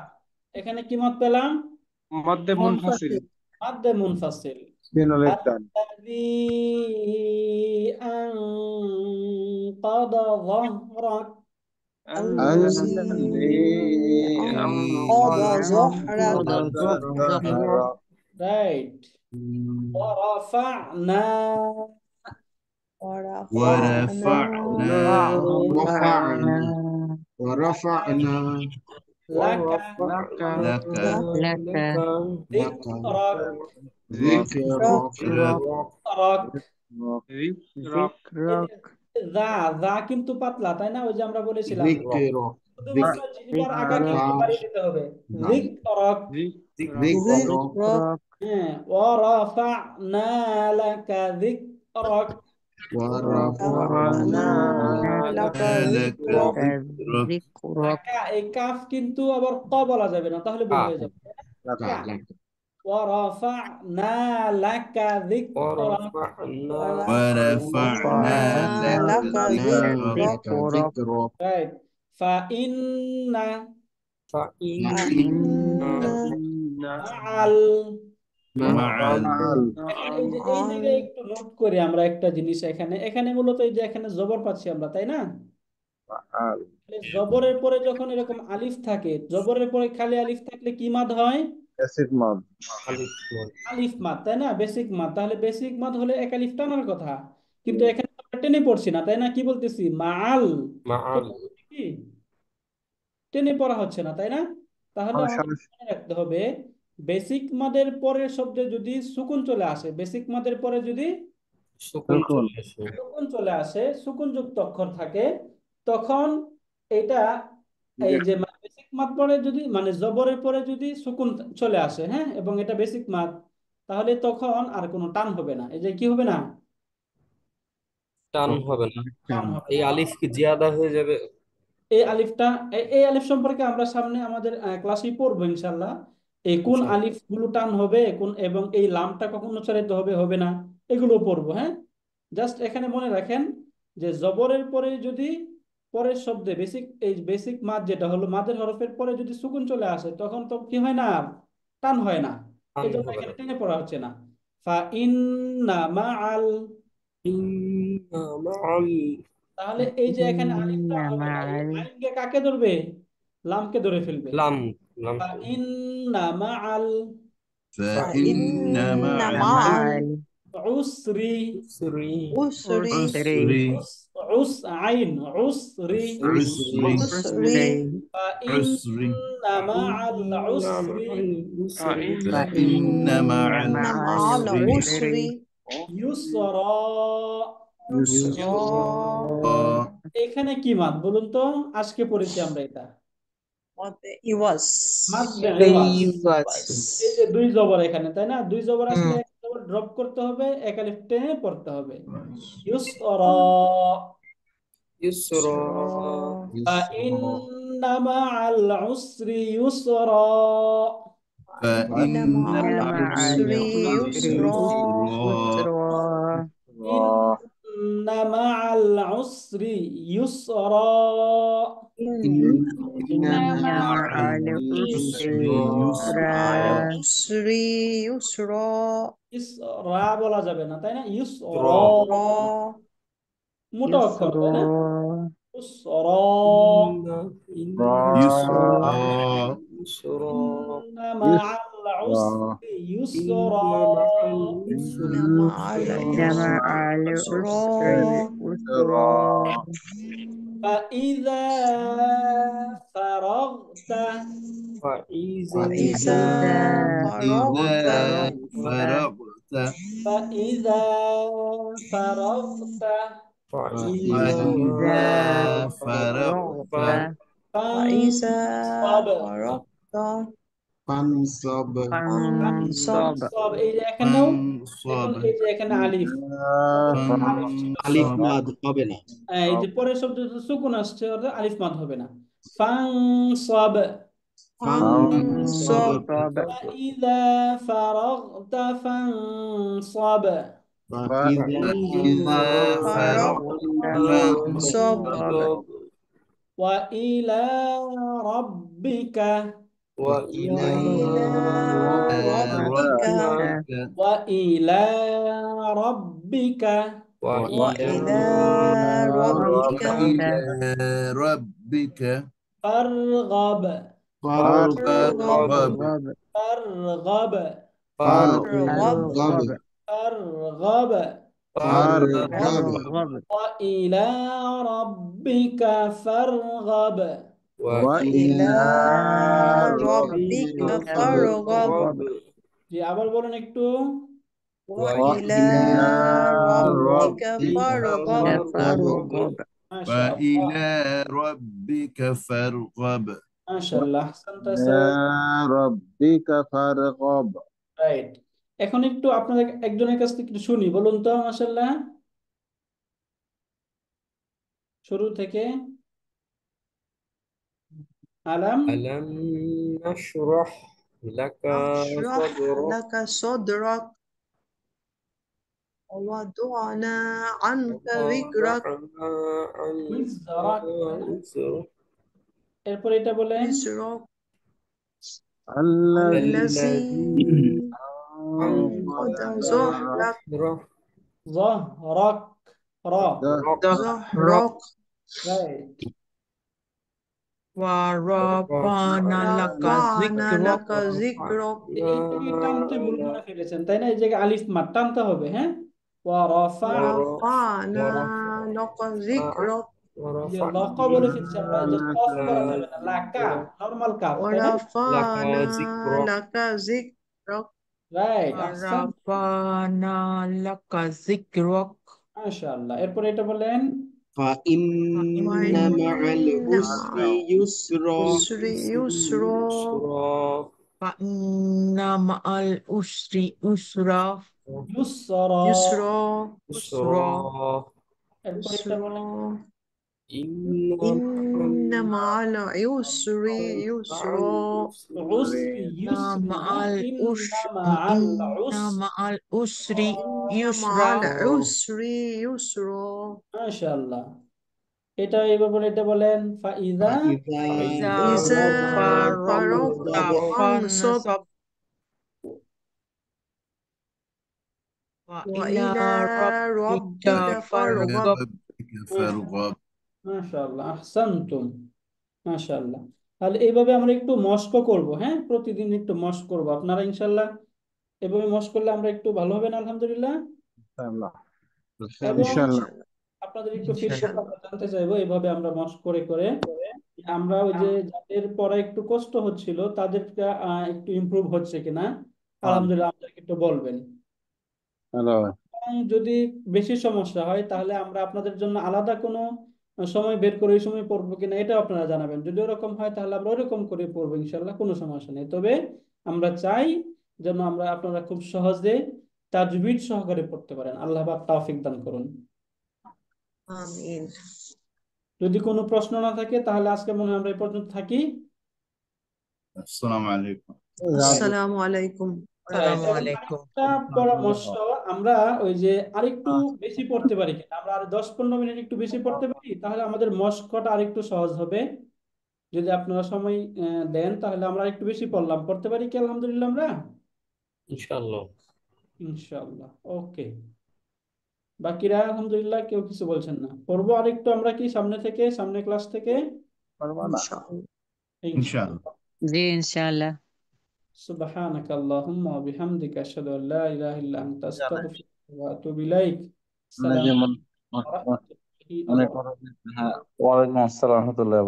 এখানে কি মাদ পেলাম? মধ্যে মুনফাসিল। منفصل মাদ্দে মুনফাসিল। الذي أنقض ظهرك الذي أنقض ظهرك right. ورفعنا ورفعنا رفعنا ورفعنا لك لك لك لك ذكرك ذكرك ذكرك ذكرك দা দা কিন্তু পাতলা, তাই না? ওই যে আমরা বলেছিলাম ذكرك শুধুমাত্র জিহ্বার আগাকে একটু বাড়িয়ে দিতে হবে। ذكرك ذكرك হ্যাঁ, ورفعنا لك ذكرك ورفعنا لك لك ذكرك ذكرك লাকা, এই কাফ কিন্তু আবার ক বলা যাবে না, তাহলে ভুল হয়ে যাবে। কা। ورفعنا لك ذكرك ورفعنا لك لك ذكرك ذكرك right. فإن فإن مع مع এখন এই জায়গায় একটু নোট করি আমরা একটা জিনিস। এখানে মূলত এই যে এখানে জবর পাচ্ছি আমরা, তাই না? তাহলে জবরের পরে যখন এরকম আলিফ থাকে, জবরের পরে খালি আলিফ থাকলে কি মাদ হয়? আলিফ মাদ, তাই না? বেসিক মাদ। তাহলে বেসিক মাদ হলে এক আলিফ টানার কথা, কিন্তু এখানে আমরা টেনে পড়ছি না, তাই না? কি বলতেছি? মাআল। কি টেনে পড়া হচ্ছে না, তাই না? তাহলে আমাদের মনে রাখতে হবে বেসিক মাদের পরের শব্দে যদি সুকুন চলে আসে, বেসিক মাদের পরে যদি সুকুন চলে আসে, সুকুন চলে আসে, সুকুন যুক্ত অক্ষর থাকে, তখন এটা এই যে বেসিক মাদ পরে যদি মানে জবরের পরে যদি সুকুন চলে আসে, হ্যাঁ, এবং এটা বেসিক মাদ, তাহলে তখন আর কোনো টান হবে না। এই যে কি হবে না? টান হবে না। টান হবে এই না। আলিফ কি জিয়াদা হয়ে যাবে? এই আলিফটা, এই আলিফ সম্পর্কে আমরা সামনে আমাদের ক্লাসে পড়বো ইনশাল্লাহ। এই কোন আলিফ গুলো টান হবে, কোন এবং এই লামটা কখন উচ্চারিত হবে হবে না, এগুলো পড়বো। হ্যাঁ, জাস্ট এখানে মনে রাখেন যে জবরের পরে যদি পরের শব্দে এই বেসিক মাদ যেটা হলো মাদের হরফের পরে যদি সুকুন চলে আসে, তখন তো কি হয় না? টান হয় না। টান এই জন্য হবে এখানে না। টেনে পড়া হচ্ছে না। ফা ইন্না মাআল, ইন্না মাআল, তাহলে এই যে এখানে আলিফ টান হবে না, এই আইনকে কাকে ধরবে? লামকে ধরে ফেলবে। লাম فإن مع فإن مع مع العسر العسر العسر عين عسر عسر فإن مع العسر فإن مع مع العسر العسر يسرا। يسرا এখানে কি মাদ বলুন তো? আজকে পড়েছি আমরা এটা ইওয়াজ মাদ্দে ইওয়াজ। এই যে দুই জবর এখানে, তাই না? দুই জবর আসলে এক জবর ড্রপ করতে হবে, এক আলিফ টেনে পড়তে হবে। ইউসরা يسرا فإن مع العسر يسرا فإن مع العسر يسرا إن مع العسر يسرا إن مع العسر العسر يسرا ইসরা বলা যাবে না, তাই না? ইসরা মোটা অক্ষর, তাই না? ইসরা يسرا إن مع العسر يسرا إن مع العسر يسرا فإذا فإذا وإذا إذا فرغت فرغت فإذا فرغت فإذا فإذا فرغت فرغت وإذا فانصب فرغت ফানসব فانصب ফানসব এই যে এখানেও দেখুন فانصب এই যে এখানে আলিফ আলিফ ছিল আলিফ সব মাদ হবে না। এই যে পরের শব্দটা সুকুন আসছে অর্থাৎ আলিফ মাদ হবে না ফানসব ফানসব فانصب فإذا فرغت فانصب فإذا فإذا فرغت فرغت فانصب فانصب وإلى ربك وإلى وإلى ربك ربك وإلى ربك وإلى ربك وإلى ربك فارغب فارغب فارغب فارغب فارغب فارغب فارغب وإلى ربك فارغب وإلى ربك فارغب জি আবার বলুন একটু وإلى ربك فارغب মাশাআল্লাহ فإلى ربك فارغب মাশাআল্লাহ আহসানতা স্যার ربك فارغب রাইট এখন একটু আপনাদের একজনের কাছ থেকে একটু শুনি বলুন তো মাশাআল্লাহ শুরু থেকে আলাম ألم نشرح لك نشرح صدرك لك صدرك ووضعنا عنك وزرك ووضعنا عنك وزرك وزرك এরপর এটা বলেন وزرك الذي الذي أنقض أنقض ظهرك ظهرك را ظهرك রাইট ورفعنا لك ذكرك এই টানতে ভুল করে ফেলেছেন তাই না এই জায়গায় আলিফ মাদ টানতে হবে হ্যাঁ ورفعنا لك ذكرك যে লক বলে ফেলছি আমরা যে কফ করা যাবে না লাকা নরমাল কাফ তাই না ورفعنا لك ذكرك রাইট আহসান ورفعنا لك ذكرك মাশাআল্লাহ এরপর এটা বলেন فإن مع العسر يسرا يسرا فإن مع العسر يسرا ইউসরা يسرا এরপর এটা বলেন إن مع العسر يسرا উসরি ইউসরি مع না العسر ইন্না মাআল উসরি مع العسر يسرا মাশাআল্লাহ এটা এবার বলে এটা বলেন ফাইদা إذا فرغت فانصب وإلى ربك فارغب ربك فارغب মাশাআল্লাহ আহসানতুম মাশাআল্লাহ তাহলে এইভাবে আমরা একটু মস্ক করব হ্যাঁ প্রতিদিন একটু মস্ক করব আপনারা ইনশাআল্লাহ এভাবে মস্ক করলে আমরা একটু ভালো হবে না আলহামদুলিল্লাহ এবং আপনাদের একটু ফিডব্যাক আমরা জানতে চাইবো এইভাবে আমরা মস্ক করে করে আমরা ওই যে যাদের পড়া একটু কষ্ট হচ্ছিল তাদেরকে একটু ইমপ্রুভ হচ্ছে কিনা আলহামদুলিল্লাহ আমাদেরকে একটু বলবেন এবং যদি বেশি সমস্যা হয় তাহলে আমরা আপনাদের জন্য আলাদা কোনো সময় বের করে ওই সময় পড়বো কিনা এটাও আপনারা জানাবেন যদি ওরকম হয় তাহলে আমরা ওরকম করে পড়বো ইনশাল্লাহ কোনো সমস্যা নেই তবে আমরা চাই যেন আমরা আপনারা খুব সহজে তাজবিদ সহকারে পড়তে পারেন আল্লাহ পাক তৌফিক দান করুন آمين যদি কোনো প্রশ্ন না থাকে তাহলে আজকে মনে হয় আমরা এই পর্যন্ত থাকি السلام عليكم السلام عليكم এবং আরেকটা পরামর্শ আমরা ওই যে আরেকটু বেশি পড়তে পারি কিনা আমরা আর 10-15 মিনিট একটু বেশি পড়তে পারি তাহলে আমাদের মস্কটা আরেকটু সহজ হবে যদি আপনারা সময় দেন তাহলে আমরা একটু বেশি পড়তে পারি কি আলহামদুলিল্লাহ আমরা ইনশাআল্লাহ ইনশাআল্লাহ ওকে বাকিরা আলহামদুলিল্লাহ কেউ কিছু বলছেন না পড়বো আরেকটু আমরা কি সামনে ক্লাস থেকে إن شاء الله إن شاء الله জি ইনশাআল্লাহ سبحانك اللهم وبحمدك أشهد أن لا إله إلا أنت أستغفرك وأتوب إليك السلام عليكم ورحمة الله وبركاته ওয়ালাইকুম আসসালাম রহমতুল্লাহ